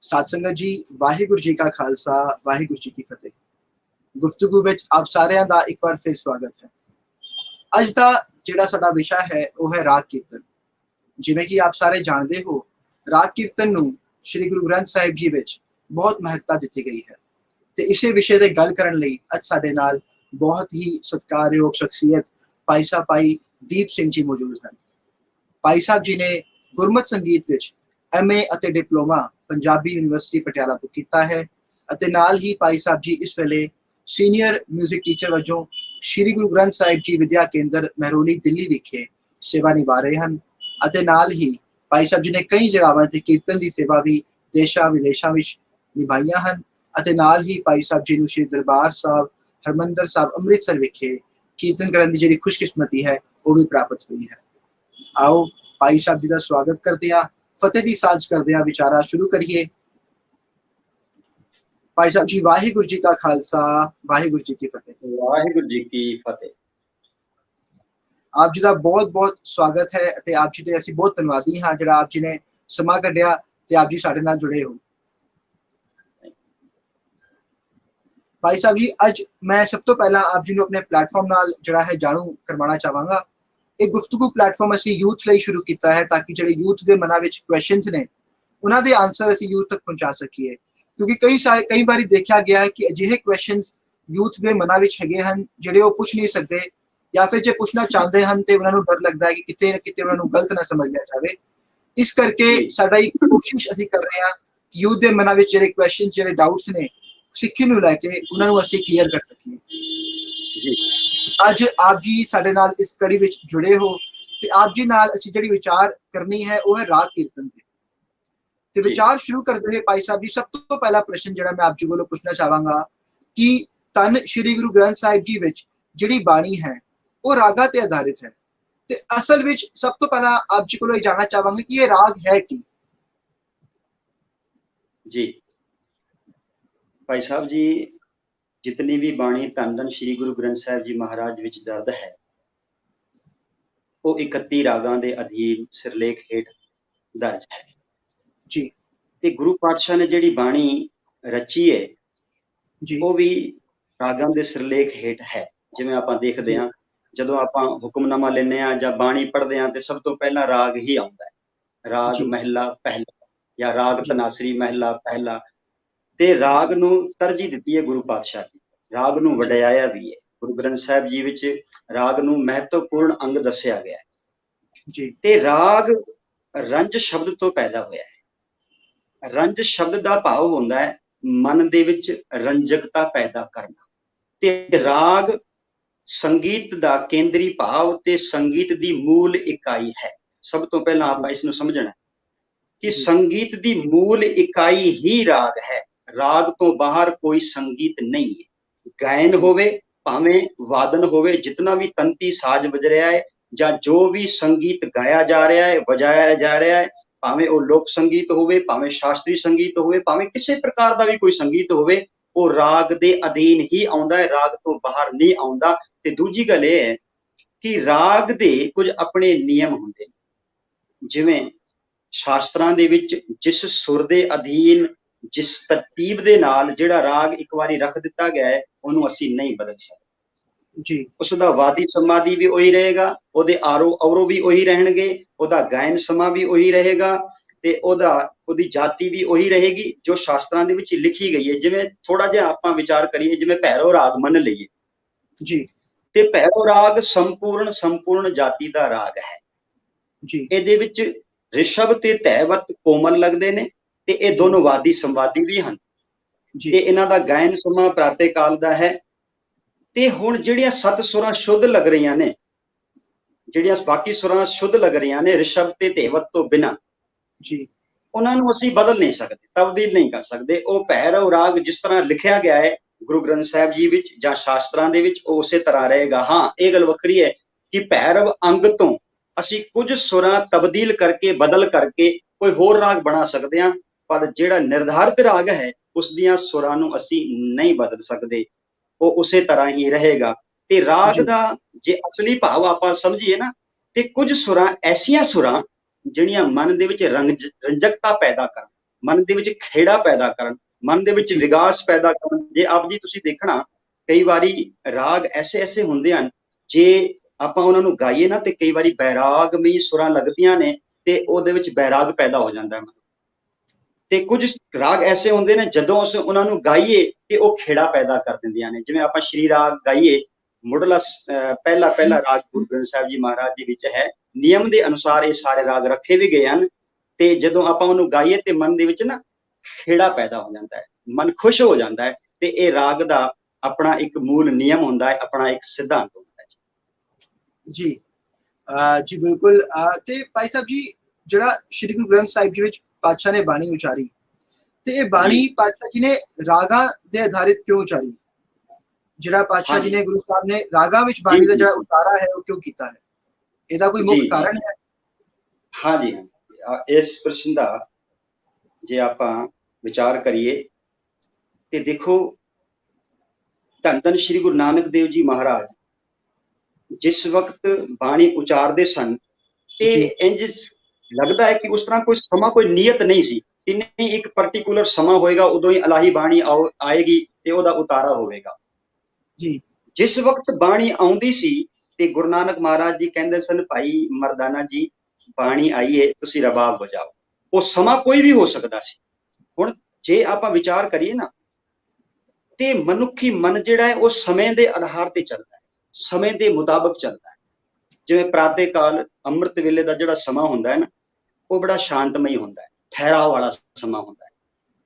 साध संगत जी, वाहिगुरु जी का खालसा, वाहिगुरु जी की फतेह। गुफ्तगू विच आप सारिਆਂ ਦਾ ਇੱਕ ਵਾਰ ਫਿਰ ਸਵਾਗਤ ਹੈ। ਅੱਜ ਦਾ ਜਿਹੜਾ ਸਾਡਾ ਵਿਸ਼ਾ ਹੈ ਉਹ ਹੈ ਰਾਗ ਕੀਰਤਨ। ਜਿਵੇਂ ਕਿ ਆਪ ਸਾਰੇ ਜਾਣਦੇ ਹੋ, ਰਾਗ ਕੀਰਤਨ ਨੂੰ ਸ਼੍ਰੀ ਗੁਰੂ ਗ੍ਰੰਥ ਸਾਹਿਬ ਜੀ ਵਿੱਚ ਬਹੁਤ ਮਹੱਤਤਾ ਦਿੱਤੀ ਗਈ ਹੈ ਤੇ ਇਸੇ ਵਿਸ਼ੇ ਤੇ ਗੱਲ ਕਰਨ ਲਈ ਅੱਜ ਸਾਡੇ ਨਾਲ ਬਹੁਤ ਹੀ ਸਤਿਕਾਰਯੋਗ ਸ਼ਖਸੀਅਤ ਭਾਈ ਸਾਹਿਬ ਭਾਈ ਦੀਪ ਸਿੰਘ ਜੀ ਮੌਜੂਦ ਹਨ। ਭਾਈ ਸਾਹਿਬ ਜੀ ਨੇ ਗੁਰਮਤਿ ਸੰਗੀਤ ਵਿੱਚ MA ਅਤੇ ਡਿਪਲੋਮਾ ਪੰਜਾਬੀ ਯੂਨੀਵਰਸਿਟੀ ਪਟਿਆਲਾ ਤੋਂ ਕੀਤਾ ਹੈ ਅਤੇ ਨਾਲ ਹੀ ਭਾਈ ਸਾਹਿਬ ਜੀ ਇਸ ਵੇਲੇ ਸੀਨੀਅਰ ਮਿਊਜ਼ਿਕ ਟੀਚਰ ਵਜੋਂ ਸ਼੍ਰੀ ਗੁਰੂ ਗ੍ਰੰਥ ਸਾਹਿਬ ਜੀ ਵਿਦਿਆ ਕੇਂਦਰ ਮਹਿਰੋਲੀ ਦਿੱਲੀ ਵਿਖੇ ਸੇਵਾ ਨਿਭਾ ਰਹੇ ਹਨ ਅਤੇ ਨਾਲ ਹੀ ਭਾਈ ਸਾਹਿਬ ਜੀ ਨੇ ਕਈ ਜਗ੍ਹਾਵਾਂ ਤੇ ਕੀਰਤਨ ਦੀ ਸੇਵਾ ਵੀ ਦੇਸ਼ਾਂ ਵਿਦੇਸ਼ਾਂ ਵਿੱਚ ਨਿਭਾਈਆਂ ਹਨ ਅਤੇ ਨਾਲ ਹੀ ਭਾਈ ਸਾਹਿਬ ਜੀ ਨੂੰ ਸ਼੍ਰੀ ਦਰਬਾਰ ਸਾਹਿਬ ਹਰਮੰਦਰ ਸਾਹਿਬ ਅੰਮ੍ਰਿਤਸਰ ਵਿਖੇ ਕੀਰਤਨ ਕਰਨ ਦੀ ਜਿਹੜੀ ਖੁਸ਼ਕਿਸਮਤੀ ਹੈ ਉਹ ਵੀ ਪ੍ਰਾਪਤ ਹੋਈ ਹੈ। आओ भाई साहब जी का स्वागत करते हैं, फतेह दी साझ करते हैं, विचारा शुरू करिए। भाई साहब जी, वाहिगुरु जी का खालसा, वाहिगुरु जी की फतेह। वाहिगुरु जी की फतेह। आप जी का बहुत बहुत स्वागत है ते आप जी दे असीं बहुत धन्नवादी हाँ जिहड़ा आप जी ने समा कढिया ते आप जी साडे नाल जुड़े हो। भाई साहब जी, अज मैं सब तो पहला आप जी नूं अपने प्लेटफॉर्म नाल जिहड़ा है जाणू करवाना चाहांगा। एक गुफ्तगू प्लेटफॉर्म असी यूथ ਲਈ ਸ਼ੁਰੂ ਕੀਤਾ ਹੈ ताकि ਜਿਹੜੇ यूथ ਦੇ ਮਨਾਂ ਵਿੱਚ ਕੁਐਸਚਨਸ ਨੇ ਉਹਨਾਂ ਦੇ ਆਨਸਰ ਅਸੀਂ यूथ ਤੱਕ ਪਹੁੰਚਾ ਸਕੀਏ, ਕਿਉਂਕਿ ਕਈ ਵਾਰੀ ਦੇਖਿਆ ਗਿਆ ਹੈ ਕਿ ਅਜਿਹੇ ਕੁਐਸਚਨਸ यूथ ਦੇ ਮਨਾਂ ਵਿੱਚ ਹੈਗੇ ਹਨ ਜਿਹੜੇ ਉਹ ਪੁੱਛ ਨਹੀਂ ਸਕਦੇ ਜਾਂ ਫਿਰ ਜੇ ਪੁੱਛਣਾ ਚਾਹੁੰਦੇ ਹਨ ਤੇ ਉਹਨਾਂ ਨੂੰ ਡਰ ਲੱਗਦਾ ਹੈ ਕਿ ਕਿਤੇ ਨਾ ਕਿਤੇ ਉਹਨਾਂ ਨੂੰ ਗਲਤ ਨਾ ਸਮਝ ਲਿਆ ਜਾਵੇ। ਇਸ ਕਰਕੇ ਸਾਡਾ ਇੱਕ ਕੋਸ਼ਿਸ਼ ਅਸੀਂ ਕਰ ਰਹੇ ਹਾਂ ਕਿ यूथ ਦੇ ਮਨਾਂ ਵਿੱਚ ਜਿਹੜੇ ਕੁਐਸਚਨਸ ਜਿਹੜੇ ਡਾਊਟਸ ਨੇ ਸਿੱਖੀ ਨੂੰ ਲੈ ਕੇ ਉਹਨਾਂ ਨੂੰ ਅਸੀਂ ਕਲੀਅਰ ਕਰ ਸਕੀਏ। जी ਅੱਜ ਆਪ ਜੀ ਸਾਡੇ ਨਾਲ ਇਸ ਕੜੀ ਵਿੱਚ ਜੁੜੇ ਹੋ ਤੇ ਆਪ ਜੀ ਨਾਲ ਅਸੀਂ ਜਿਹੜੀ ਵਿਚਾਰ ਕਰਨੀ ਹੈ ਉਹ ਹੈ ਰਾਗ ਕੀਰਤਨ ਤੇ ਵਿਚਾਰ ਸ਼ੁਰੂ ਕਰਦੇ ਹੋਏ ਭਾਈ ਸਾਹਿਬ ਜੀ, ਸਭ ਤੋਂ ਪਹਿਲਾ ਪ੍ਰਸ਼ਨ ਜਿਹੜਾ ਮੈਂ ਆਪ ਜੀ ਕੋਲੋਂ ਪੁੱਛਣਾ ਚਾਹਾਂਗਾ ਕਿ ਧੰਨ ਸ਼੍ਰੀ ਗੁਰੂ ਗ੍ਰੰਥ ਸਾਹਿਬ ਜੀ ਵਿੱਚ ਜਿਹੜੀ ਬਾਣੀ ਹੈ ਉਹ ਰਾਗਾਂ ਤੇ ਆਧਾਰਿਤ ਹੈ ਤੇ ਅਸਲ ਵਿੱਚ ਸਭ ਤੋਂ ਪਹਿਲਾਂ ਆਪ ਜੀ ਕੋਲੋਂ ਇਹ ਜਾਣਨਾ ਚਾਹਾਂਗੇ ਕਿ ਇਹ ਰਾਗ ਹੈ ਕੀ। जी भाई साहब जी, जितनी भी बाणी धन धन श्री गुरु ग्रंथ साहिब जी महाराज विच दर्ज है वो 31 रागां दे अधीन सिरलेख हेठ दर्ज है जी। ते गुरु पातशाह ने जिहड़ी बाणी रची है जी वो भी रागां दे सिरलेख हेठ है। जिवें आपां देखदे हां जदों आपां हुक्मनामा लैंदे हां जां बाणी पढ़दे हां ते सब तो पहला राग ही आउंदा है, राग जी महला पहला या राग जी तनासरी महला पहला। ते राग नूं तरजीह दित्ती है गुरु पातशाह जी, राग नूं वडियाया भी है। गुरु ग्रंथ साहिब जी विच राग नूं महत्वपूर्ण अंग दस्सिया गया है जी। ते राग रंज शब्द तो पैदा होया है। रंज शब्द दा भाव हुंदा है मन दे विच रंजकता पैदा करना ते राग संगीत दा केंद्री भाव ते संगीत दी मूल इकाई है। सब तो पहला आपां इस नूं समझना है कि संगीत दी मूल इकाई ही राग है। राग तो बाहर कोई संगीत नहीं है। गायन होवे भावें वादन होवे, जितना भी तंती साज बज रहा है या जो भी संगीत गाया जा रहा है बजाया जा रहा है, भावें वो लोक संगीत होवे भावें शास्त्रीय संगीत होवे भावें किसी प्रकार का भी कोई संगीत होवे, वो राग दे अधीन ही आउंदा है, राग तो बाहर नहीं आउंदा। ते दूजी गल ये है कि राग दे कुछ अपने नियम हुंदे ने। जिवें शास्त्रां दे विच जिस सुर दे अधीन जिस तरतीब दे नाल जिहड़ा राग एक बारी रख दिता गया है उहनूं असीं नहीं बदल सकदे जी। उसदा वादी समाधि भी वही रहेगा, ओहदे आरो अवरो भी वही रहणगे, ओहदा गायन समा भी वही रहेगा ते ओहदी जाति भी वही रहेगी जो शास्त्रां दे विच लिखी गई है। जिवें थोड़ा जिहा आपां विचार करिए, जिवें भैरव राग मन लईए जी ते भैरव राग संपूर्ण जाति दा राग है। जी ਇਹਦੇ ਵਿੱਚ ਰਿਸ਼ਭ ਤੇ ਧੈਵਤ ਕੋਮਲ ਲੱਗਦੇ ਨੇ ਤੇ ਇਹ ਦੋਨੋਂ ਵਾਦੀ ਸੰਵਾਦੀ ਵੀ ਹਨ ਤੇ ਇਹਨਾਂ ਦਾ ਗਾਇਨ ਸਮਾਂ ਪ੍ਰਾਤੇ ਕਾਲ ਦਾ ਹੈ। ਤੇ ਹੁਣ ਜਿਹੜੀਆਂ ਸੱਤ ਸੁਰਾਂ ਸ਼ੁੱਧ ਲੱਗ ਰਹੀਆਂ ਨੇ, ਜਿਹੜੀਆਂ ਬਾਕੀ ਸੁਰਾਂ ਸ਼ੁੱਧ ਲੱਗ ਰਹੀਆਂ ਨੇ ਰਿਸ਼ਭ ਤੇ ਧੈਵਤ ਤੋਂ ਬਿਨਾਂ ਜੀ, ਉਹਨਾਂ ਨੂੰ ਅਸੀਂ ਬਦਲ ਨਹੀਂ ਸਕਦੇ, ਤਬਦੀਲ ਨਹੀਂ ਕਰ ਸਕਦੇ। ਉਹ ਭੈਰਵ ਰਾਗ ਜਿਸ ਤਰ੍ਹਾਂ ਲਿਖਿਆ ਗਿਆ ਹੈ ਗੁਰੂ ਗ੍ਰੰਥ ਸਾਹਿਬ ਜੀ ਵਿੱਚ ਜਾਂ ਸ਼ਾਸਤਰਾਂ ਦੇ ਵਿੱਚ ਉਹ ਉਸੇ ਤਰ੍ਹਾਂ ਰਹੇਗਾ। ਹਾਂ, ਇਹ ਗੱਲ ਵੱਖਰੀ ਹੈ ਕਿ ਭੈਰਵ ਅੰਗ ਤੋਂ ਅਸੀਂ ਕੁਝ ਸੁਰਾਂ ਤਬਦੀਲ ਕਰਕੇ ਬਦਲ ਕਰਕੇ ਕੋਈ ਹੋਰ ਰਾਗ ਬਣਾ ਸਕਦੇ ਹਾਂ, ਪਰ ਜਿਹੜਾ ਨਿਰਧਾਰਿਤ ਰਾਗ ਹੈ ਉਸ ਦੀਆਂ ਸੁਰਾਂ ਨੂੰ ਅਸੀਂ ਨਹੀਂ ਬਦਲ ਸਕਦੇ, ਉਹ ਉਸੇ ਤਰ੍ਹਾਂ ਹੀ ਰਹੇਗਾ। ਤੇ ਰਾਗ ਦਾ ਜੇ ਅਸਲੀ ਭਾਵ ਆਪਾਂ ਸਮਝੀਏ ਨਾ ਤੇ ਕੁਝ ਸੁਰਾਂ ਐਸੀਆਂ ਸੁਰਾਂ ਜਿਹੜੀਆਂ ਮਨ ਦੇ ਵਿੱਚ ਰੰਜਕਤਾ ਪੈਦਾ ਕਰਨ, ਮਨ ਦੇ ਵਿੱਚ ਖੇੜਾ ਪੈਦਾ ਕਰਨ, ਮਨ ਦੇ ਵਿੱਚ ਵਿਕਾਸ ਪੈਦਾ ਕਰਨ। ਜੇ ਆਪ ਜੀ ਤੁਸੀਂ ਦੇਖਣਾ, ਕਈ ਵਾਰੀ ਰਾਗ ਐਸੇ ਐਸੇ ਹੁੰਦੇ ਹਨ, ਜੇ ਆਪਾਂ ਉਹਨਾਂ ਨੂੰ ਗਾਈਏ ਨਾ ਤੇ ਕਈ ਵਾਰੀ ਬੈਰਾਗਮਈ ਸੁਰਾਂ ਲੱਗਦੀਆਂ ਨੇ ਤੇ ਉਹਦੇ ਵਿੱਚ ਬੈਰਾਗ ਪੈਦਾ ਹੋ ਜਾਂਦਾ ਹੈ। ਤੇ ਕੁਝ ਰਾਗ ਐਸੇ ਹੁੰਦੇ ਨੇ ਜਦੋਂ ਅਸੀਂ ਉਹਨਾਂ ਨੂੰ ਗਾਈਏ ਤੇ ਉਹ ਖੇੜਾ ਪੈਦਾ ਕਰ ਦਿੰਦੀਆਂ ਨੇ। ਜਿਵੇਂ ਆਪਾਂ ਸ਼੍ਰੀ ਰਾਗ ਗਾਈਏ, ਮੁੱਢਲਾ ਪਹਿਲਾ ਰਾਗ ਗੁਰੂ ਗ੍ਰੰਥ ਸਾਹਿਬ ਜੀ ਮਹਾਰਾਜ ਜੀ ਵਿੱਚ ਹੈ, ਨਿਯਮ ਦੇ ਅਨੁਸਾਰ ਇਹ ਸਾਰੇ ਰਾਗ ਰੱਖੇ ਵੀ ਗਏ ਹਨ। ਤੇ ਜਦੋਂ ਆਪਾਂ ਉਹਨੂੰ ਗਾਈਏ ਤੇ ਮਨ ਦੇ ਵਿੱਚ ਨਾ ਖੇੜਾ ਪੈਦਾ ਹੋ ਜਾਂਦਾ ਹੈ, ਮਨ ਖੁਸ਼ ਹੋ ਜਾਂਦਾ ਹੈ। ਤੇ ਇਹ ਰਾਗ ਦਾ ਆਪਣਾ ਇੱਕ ਮੂਲ ਨਿਯਮ ਹੁੰਦਾ ਹੈ, ਆਪਣਾ ਇੱਕ ਸਿਧਾਂਤ ਹੁੰਦਾ ਹੈ ਜੀ। ਜੀ ਬਿਲਕੁਲ। ਤੇ ਭਾਈ ਸਾਹਿਬ ਜੀ, ਜਿਹੜਾ ਸ਼੍ਰੀ ਗੁਰੂ ਗ੍ਰੰਥ ਸਾਹਿਬ ਜੀ ਵਿੱਚ ਪਾਤਸ਼ਾਹ ਨੇ ਬਾਣੀ ਉਚਾਰੀ, ਤੇ ਇਹ ਬਾਣੀ ਪਾਤਸ਼ਾਹ ਜੀ ਨੇ ਰਾਗਾਂ ਦੇ ਆਧਾਰਿਤ ਕਿਉਂ ਉਚਾਰੀ? ਜਿਹੜਾ ਪਾਤਸ਼ਾਹ ਜੀ ਨੇ, ਗੁਰੂ ਸਾਹਿਬ ਨੇ ਰਾਗਾਂ ਵਿੱਚ ਬਾਣੀ ਦਾ ਜਿਹੜਾ ਉਤਾਰਾ ਹੈ ਉਹ ਕਿਉਂ ਕੀਤਾ ਹੈ? ਇਹਦਾ ਕੋਈ ਮੁੱਖ ਕਾਰਨ ਹੈ? ਹਾਂਜੀ, ਇਸ ਪ੍ਰਸ਼ਨ ਦਾ ਜੇ ਆਪਾਂ ਵਿਚਾਰ ਕਰੀਏ ਤੇ ਦੇਖੋ, ਧੰਨ ਧੰਨ ਸ਼੍ਰੀ ਗੁਰੂ ਨਾਨਕ ਦੇਵ ਜੀ ਮਹਾਰਾਜ ਜਿਸ ਵਕਤ ਬਾਣੀ ਉਚਾਰਦੇ ਸਨ ਤੇ ਇੰਜ ਲੱਗਦਾ ਹੈ ਕਿ ਉਸ ਤਰ੍ਹਾਂ ਕੋਈ ਸਮਾਂ, ਕੋਈ ਨੀਅਤ ਨਹੀਂ ਸੀ ਕਿ ਨਹੀਂ ਇੱਕ ਪਾਰਟਿਕੂਲਰ ਸਮਾਂ ਹੋਏਗਾ, ਉਦੋਂ ਹੀ ਇਲਾਹੀ ਬਾਣੀ ਆਏਗੀ ਤੇ ਉਹਦਾ ਉਤਾਰਾ ਹੋਵੇਗਾ ਜੀ। ਜਿਸ ਵਕਤ ਬਾਣੀ ਆਉਂਦੀ ਸੀ ਤੇ ਗੁਰੂ ਨਾਨਕ ਮਹਾਰਾਜ ਜੀ ਕਹਿੰਦੇ ਸਨ, ਭਾਈ ਮਰਦਾਨਾ ਜੀ ਬਾਣੀ ਆਈਏ, ਤੁਸੀਂ ਰਬਾਬ ਵਜਾਓ। ਉਹ ਸਮਾਂ ਕੋਈ ਵੀ ਹੋ ਸਕਦਾ ਸੀ। ਹੁਣ ਜੇ ਆਪਾਂ ਵਿਚਾਰ ਕਰੀਏ ਨਾ ਤੇ ਮਨੁੱਖੀ ਮਨ ਜਿਹੜਾ ਹੈ ਉਹ ਸਮੇਂ ਦੇ ਆਧਾਰ ਤੇ ਚੱਲਦਾ ਹੈ, ਸਮੇਂ ਦੇ ਮੁਤਾਬਕ ਚੱਲਦਾ ਹੈ। ਜਿਵੇਂ ਪ੍ਰਾਤੇ ਕਾਲ ਅੰਮ੍ਰਿਤ ਵੇਲੇ ਦਾ ਜਿਹੜਾ ਸਮਾਂ ਹੁੰਦਾ ਹੈ ਨਾ, ਉਹ ਬੜਾ ਸ਼ਾਂਤਮਈ ਹੁੰਦਾ ਹੈ, ਠਹਿਰਾਅ ਵਾਲਾ ਸਮਾਂ ਹੁੰਦਾ ਹੈ।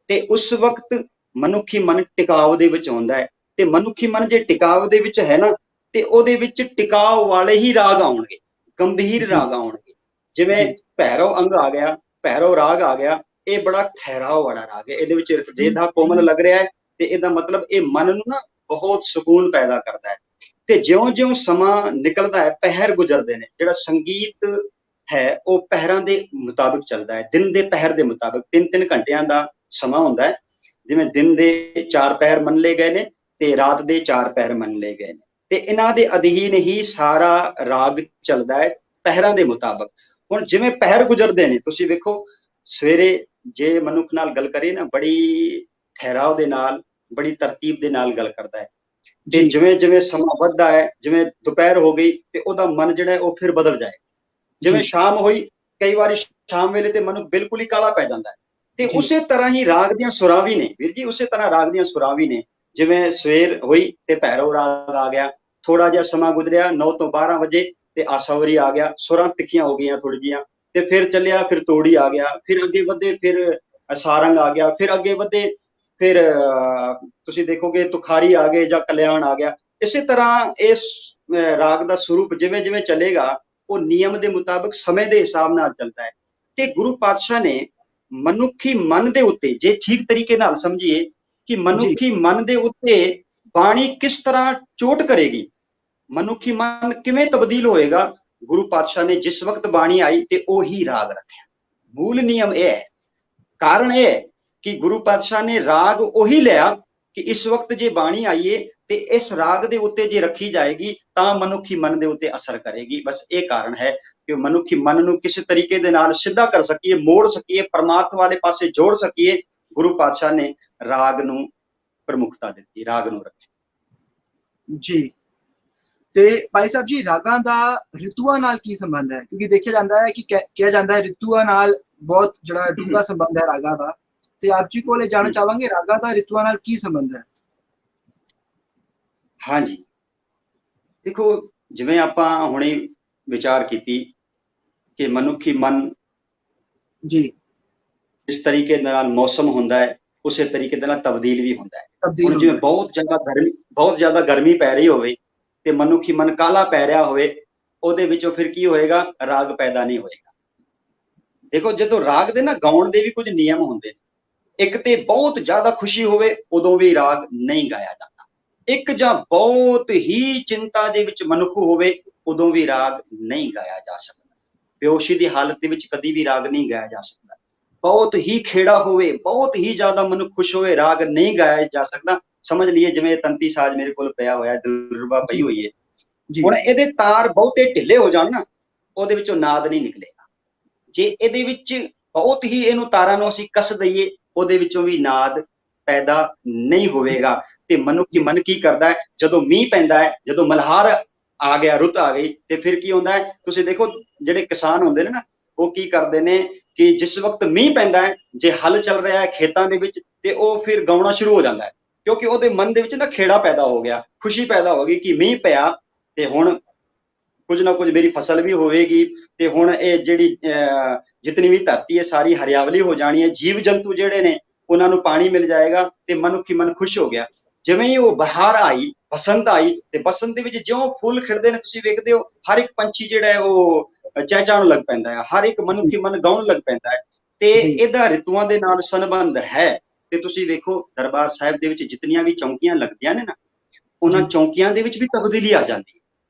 ਤੇ ਉਸ ਵਕਤ ਮਨੁੱਖੀ ਮਨ ਟਿਕਾਵ ਦੇ ਵਿੱਚ ਹੁੰਦਾ ਹੈ। ਤੇ ਮਨੁੱਖੀ ਮਨ ਜੇ ਟਿਕਾਵ ਦੇ ਵਿੱਚ ਹੈ ਨਾ ਤੇ ਉਹਦੇ ਵਿੱਚ ਟਿਕਾਵ ਵਾਲੇ ਹੀ ਰਾਗ ਆਉਣਗੇ, ਗੰਭੀਰ ਰਾਗ ਆਉਣਗੇ। ਜਿਵੇਂ ਭੈਰਵ ਅੰਗ ਆ ਗਿਆ, ਭੈਰਵ ਰਾਗ ਆ ਗਿਆ, ਇਹ ਬੜਾ ਠਹਿਰਾਅ ਵਾਲਾ ਰਾਗ ਹੈ। ਇਹਦੇ ਵਿੱਚ ਰੇਧਾ ਕੋਮਲ ਲੱਗ ਰਿਹਾ ਹੈ ਤੇ ਇਹਦਾ ਮਤਲਬ ਇਹ ਮਨ ਨੂੰ ਨਾ ਬਹੁਤ ਸਕੂਨ ਪੈਦਾ ਕਰਦਾ ਹੈ। ਤੇ ਜਿਉਂ-ਜਿਉਂ ਸਮਾਂ ਨਿਕਲਦਾ ਹੈ, ਪਹਿਰ ਗੁਜ਼ਰਦੇ ਨੇ। ਜਿਹੜਾ ਸੰਗੀਤ ਹੈ ਉਹ ਪਹਿਰਾਂ ਦੇ ਮੁਤਾਬਿਕ ਚੱਲਦਾ ਹੈ, ਦਿਨ ਦੇ ਪਹਿਰ ਦੇ ਮੁਤਾਬਿਕ। 3-3 ਘੰਟਿਆਂ ਦਾ ਸਮਾਂ ਹੁੰਦਾ ਹੈ। ਜਿਵੇਂ ਦਿਨ ਦੇ 4 ਪਹਿਰ ਮੰਨ ਲਏ ਗਏ ਨੇ ਤੇ ਰਾਤ ਦੇ 4 ਪਹਿਰ ਮੰਨ ਲਏ ਗਏ ਨੇ, ਤੇ ਇਹਨਾਂ ਦੇ ਅਧੀਨ ਹੀ ਸਾਰਾ ਰਾਗ ਚੱਲਦਾ ਹੈ, ਪਹਿਰਾਂ ਦੇ ਮੁਤਾਬਕ। ਹੁਣ ਜਿਵੇਂ ਪਹਿਰ ਗੁਜ਼ਰਦੇ ਨੇ, ਤੁਸੀਂ ਵੇਖੋ ਸਵੇਰੇ ਜੇ ਮਨੁੱਖ ਨਾਲ ਗੱਲ ਕਰੀਏ ਨਾ, ਬੜੀ ਠਹਿਰਾਵ ਦੇ ਨਾਲ, ਬੜੀ ਤਰਤੀਬ ਦੇ ਨਾਲ ਗੱਲ ਕਰਦਾ ਹੈ। ਤੇ ਜਿਵੇਂ ਜਿਵੇਂ ਸਮਾਂ ਵੱਧਦਾ ਹੈ, ਜਿਵੇਂ ਦੁਪਹਿਰ ਹੋ ਗਈ ਤੇ ਉਹਦਾ ਮਨ ਜਿਹੜਾ ਹੈ ਉਹ ਫਿਰ ਬਦਲ ਜਾਏ। ਜਿਵੇਂ ਸ਼ਾਮ ਹੋਈ, ਕਈ ਵਾਰੀ ਸ਼ਾਮ ਵੇਲੇ ਤੇ ਮਨੁੱਖ ਬਿਲਕੁਲ ਹੀ ਕਾਲਾ ਪੈ ਜਾਂਦਾ ਹੈ। ਤੇ ਉਸੇ ਤਰ੍ਹਾਂ ਹੀ ਰਾਗ ਦੀਆਂ ਸੁਰਾਂ ਵੀ ਨੇ ਵੀਰ ਜੀ, ਉਸੇ ਤਰ੍ਹਾਂ ਰਾਗ ਦੀਆਂ ਸੁਰਾਂ ਵੀ ਨੇ। ਜਿਵੇਂ ਸਵੇਰ ਹੋਈ ਤੇ ਭੈਰਵ ਰਾਗ ਆ ਗਿਆ, ਥੋੜਾ ਜਿਹਾ ਸਮਾਂ ਗੁਜ਼ਰਿਆ 9 ਤੋਂ 12 ਵਜੇ ਤੇ ਆਸਾਵਰੀ ਆ ਗਿਆ, ਸੁਰਾਂ ਤਿੱਖੀਆਂ ਹੋ ਗਈਆਂ ਥੋੜੀ ਜੀਆਂ, ਤੇ ਫਿਰ ਚੱਲਿਆ, ਫਿਰ ਤੋੜੀ ਆ ਗਿਆ, ਫਿਰ ਅੱਗੇ ਵਧੇ, ਫਿਰ ਸਾਰੰਗ ਆ ਗਿਆ, ਫਿਰ ਅੱਗੇ ਵਧੇ, ਫਿਰ ਤੁਸੀਂ ਦੇਖੋਗੇ ਤੁਖਾਰੀ ਆ ਗਏ ਜਾਂ ਕਲਿਆਣ ਆ ਗਿਆ। ਇਸੇ ਤਰ੍ਹਾਂ ਇਸ ਰਾਗ ਦਾ ਸਰੂਪ ਜਿਵੇਂ ਜਿਵੇਂ ਚੱਲੇਗਾ ਉਹ ਨਿਯਮ ਦੇ ਮੁਤਾਬਕ ਸਮੇਂ ਦੇ ਹਿਸਾਬ ਨਾਲ ਚੱਲਦਾ ਹੈ। ਤੇ ਗੁਰੂ ਪਾਤਸ਼ਾਹ ਨੇ ਮਨੁੱਖੀ ਮਨ ਦੇ ਉੱਤੇ, ਜੇ ਠੀਕ ਤਰੀਕੇ ਨਾਲ ਸਮਝੀਏ ਕਿ ਮਨੁੱਖੀ ਮਨ ਦੇ ਉੱਤੇ ਬਾਣੀ ਕਿਸ ਤਰ੍ਹਾਂ ਚੋਟ ਕਰੇਗੀ, ਮਨੁੱਖੀ ਮਨ ਕਿਵੇਂ ਤਬਦੀਲ ਹੋਏਗਾ, ਗੁਰੂ ਪਾਤਸ਼ਾਹ ਨੇ ਜਿਸ ਵਕਤ ਬਾਣੀ ਆਈ ਤੇ ਉਹੀ ਰਾਗ ਰੱਖਿਆ। ਮੂਲ ਨਿਯਮ ਇਹ ਹੈ। ਕਾਰਨ ਇਹ ਹੈ ਕਿ ਗੁਰੂ ਪਾਤਸ਼ਾਹ ਨੇ ਰਾਗ ਉਹੀ ਲਿਆ ਕਿ ਇਸ ਵਕਤ ਜੇ ਬਾਣੀ ਆਈਏ ਤੇ ਇਸ ਰਾਗ ਦੇ ਉੱਤੇ ਜੇ ਰੱਖੀ ਜਾਏਗੀ ਤਾਂ ਮਨੁੱਖੀ ਮਨ ਦੇ ਉੱਤੇ ਅਸਰ ਕਰੇਗੀ। ਬਸ ਇਹ ਕਾਰਨ ਹੈ ਕਿ ਮਨੁੱਖੀ ਮਨ ਨੂੰ ਕਿਸੇ ਤਰੀਕੇ ਦੇ ਨਾਲ ਸਿੱਧਾ ਕਰ ਸਕੀਏ, ਮੋੜ ਸਕੀਏ, ਪਰਮਾਤਮਾ ਵਾਲੇ ਪਾਸੇ ਜੋੜ ਸਕੀਏ। ਗੁਰੂ ਪਾਤਸ਼ਾਹ ਨੇ ਰਾਗ ਨੂੰ ਪ੍ਰਮੁੱਖਤਾ ਦਿੱਤੀ, ਰਾਗ ਨੂੰ ਰੱਖਿਆ ਜੀ। ਤੇ ਭਾਈ ਸਾਹਿਬ ਜੀ, ਰਾਗਾਂ ਦਾ ਰਿਤੂਆਂ ਨਾਲ ਕੀ ਸੰਬੰਧ ਹੈ? ਕਿਉਂਕਿ ਦੇਖਿਆ ਜਾਂਦਾ ਹੈ ਕਿ ਕਿਹਾ ਜਾਂਦਾ ਹੈ ਰਿਤੂਆਂ ਨਾਲ ਬਹੁਤ ਜਿਹੜਾ ਡੂੰਘਾ ਸੰਬੰਧ ਹੈ ਰਾਗਾਂ ਦਾ। ਤੇ ਆਪ ਜੀ ਕੋਲ ਜਾਣਨਾ ਚਾਹਾਂਗੇ ਰਾਗਾਂ ਦਾ ਰਿਤੂਆਂ ਨਾਲ ਕੀ ਸੰਬੰਧ ਹੈ? ਹਾਂਜੀ, ਦੇਖੋ ਜਿਵੇਂ ਆਪਾਂ ਹੁਣੇ ਵਿਚਾਰ ਕੀਤੀ ਕਿ ਮਨੁੱਖੀ ਮਨ ਜੀ ਇਸ ਤਰੀਕੇ ਨਾਲ ਮੌਸਮ ਹੁੰਦਾ ਹੈ, ਉਸੇ ਤਰੀਕੇ ਦੇ ਨਾਲ ਤਬਦੀਲ ਵੀ ਹੁੰਦਾ ਹੈ। ਹੁਣ ਜਿਵੇਂ ਬਹੁਤ ਜ਼ਿਆਦਾ ਗਰਮੀ ਪੈ ਰਹੀ ਹੋਵੇ ਤੇ ਮਨੁੱਖੀ ਮਨ ਕਾਲਾ ਪੈ ਰਿਹਾ ਹੋਵੇ, ਉਹਦੇ ਵਿੱਚੋਂ ਫਿਰ ਕੀ ਹੋਏਗਾ, ਰਾਗ ਪੈਦਾ ਨਹੀਂ ਹੋਏਗਾ। ਦੇਖੋ ਜਦੋਂ ਰਾਗ ਦੇ ਨਾ ਗਾਉਣ ਦੇ ਵੀ ਕੁਝ ਨਿਯਮ ਹੁੰਦੇ ਨੇ। ਇੱਕ ਤੇ ਬਹੁਤ ਜ਼ਿਆਦਾ ਖੁਸ਼ੀ ਹੋਵੇ ਉਦੋਂ ਵੀ ਰਾਗ ਨਹੀਂ ਗਾਇਆ ਜਾਂਦਾ। ਇੱਕ ਜਾਂ ਬਹੁਤ ਹੀ ਚਿੰਤਾ ਦੇ ਵਿੱਚ ਮਨੁੱਖ ਹੋਵੇ ਉਦੋਂ ਵੀ ਰਾਗ ਨਹੀਂ ਗਾਇਆ ਜਾ ਸਕਦਾ। ਬੇਹੋਸ਼ੀ ਦੀ ਹਾਲਤ ਦੇ ਵਿੱਚ ਕਦੀ ਵੀ ਰਾਗ ਨਹੀਂ ਗਾਇਆ ਜਾ ਸਕਦਾ। ਬਹੁਤ ਹੀ ਖੇੜਾ ਹੋਵੇ, ਬਹੁਤ ਹੀ ਜ਼ਿਆਦਾ ਮਨੁੱਖ ਖੁਸ਼ ਹੋਵੇ, ਰਾਗ ਨਹੀਂ ਗਾਇਆ ਜਾ ਸਕਦਾ। ਸਮਝ ਲਈਏ ਜਿਵੇਂ ਤੰਤੀ ਸਾਜ਼ ਮੇਰੇ ਕੋਲ ਪਿਆ ਹੋਇਆ, ਦਿਲਰੂਬਾ ਪਈ ਹੋਈ ਹੈ। ਹੁਣ ਇਹਦੇ ਤਾਰ ਬਹੁਤੇ ਢਿੱਲੇ ਹੋ ਜਾਣ ਨਾ, ਉਹਦੇ ਵਿੱਚੋਂ ਨਾਦ ਨਹੀਂ ਨਿਕਲੇਗਾ। ਜੇ ਇਹਦੇ ਵਿੱਚ ਬਹੁਤ ਹੀ ਇਹਨੂੰ ਤਾਰਾਂ ਨੂੰ ਅਸੀਂ ਕੱਸ ਦਈਏ, ਉਹਦੇ ਵਿੱਚੋਂ ਵੀ ਨਾਦ ਪੈਦਾ ਨਹੀਂ ਹੋਵੇਗਾ। ਤੇ ਮਨੁੱਖੀ ਮਨ ਕੀ ਕਰਦਾ ਹੈ, ਜਦੋਂ ਮੀਂਹ ਪੈਂਦਾ ਹੈ, ਜਦੋਂ ਮਲਹਾਰ ਆ ਗਿਆ, ਰੁੱਤ ਆ ਗਈ, ਤੇ ਫਿਰ ਕੀ ਹੁੰਦਾ ਹੈ, ਤੁਸੀਂ ਦੇਖੋ ਜਿਹੜੇ ਕਿਸਾਨ ਹੁੰਦੇ ਨੇ ਨਾ, ਉਹ ਕੀ ਕਰਦੇ ਨੇ ਕਿ ਜਿਸ ਵਕਤ ਮੀਂਹ ਪੈਂਦਾ ਹੈ, ਜੇ ਹਲ ਚੱਲ ਰਿਹਾ ਹੈ ਖੇਤਾਂ ਦੇ ਵਿੱਚ, ਤੇ ਉਹ ਫਿਰ ਗਾਉਣਾ ਸ਼ੁਰੂ ਹੋ ਜਾਂਦਾ ਹੈ, ਕਿਉਂਕਿ ਉਹਦੇ ਮਨ ਦੇ ਵਿੱਚ ਨਾ ਖੇੜਾ ਪੈਦਾ ਹੋ ਗਿਆ, ਖੁਸ਼ੀ ਪੈਦਾ ਹੋ ਗਈ ਕਿ ਮੀਂਹ ਪਿਆ ਤੇ ਹੁਣ ਕੁਝ ਨਾ ਕੁਝ ਮੇਰੀ ਫਸਲ ਵੀ ਹੋਵੇਗੀ, ਤੇ ਹੁਣ ਇਹ ਜਿਹੜੀ ਜਿਤਨੀ ਵੀ ਧਰਤੀ ਹੈ ਸਾਰੀ ਹਰਿਆਵਲੀ ਹੋ ਜਾਣੀ ਹੈ, ਜੀਵ ਜੰਤੂ ਜਿਹੜੇ ਨੇ ਉਹਨਾਂ ਨੂੰ ਪਾਣੀ ਮਿਲ ਜਾਏਗਾ, ਤੇ ਮਨੁੱਖੀ ਮਨ ਖੁਸ਼ ਹੋ ਗਿਆ। ਜਿਵੇਂ ਹੀ ਉਹ ਬਹਾਰ ਆਈ, ਬਸੰਤ ਆਈ, ਤੇ ਬਸੰਤ ਦੇ ਵਿੱਚ ਜਿਉਂ ਫੁੱਲ ਖਿੜਦੇ ਨੇ, ਤੁਸੀਂ ਵੇਖਦੇ ਹੋ ਹਰ ਇੱਕ ਪੰਛੀ ਜਿਹੜਾ ਹੈ ਉਹ ਚਹਿਚਹਾਉਣ ਲੱਗ ਪੈਂਦਾ ਹੈ, ਹਰ ਇੱਕ ਮਨੁੱਖੀ ਮਨ ਗਾਉਣ ਲੱਗ ਪੈਂਦਾ ਹੈ, ਤੇ ਇਹਦਾ ਰਿਤੂਆਂ ਦੇ ਨਾਲ ਸੰਬੰਧ ਹੈ। ਤੇ ਤੁਸੀਂ ਵੇਖੋ ਦਰਬਾਰ ਸਾਹਿਬ ਦੇ ਵਿੱਚ ਜਿਤਨੀਆਂ ਵੀ ਚੌਂਕੀਆਂ ਲੱਗਦੀਆਂ ਨੇ ਨਾ, ਉਹਨਾਂ ਚੌਂਕੀਆਂ ਦੇ ਵਿੱਚ ਵੀ ਤਬਦੀਲੀ ਆ ਜਾਂਦੀ ਹੈ।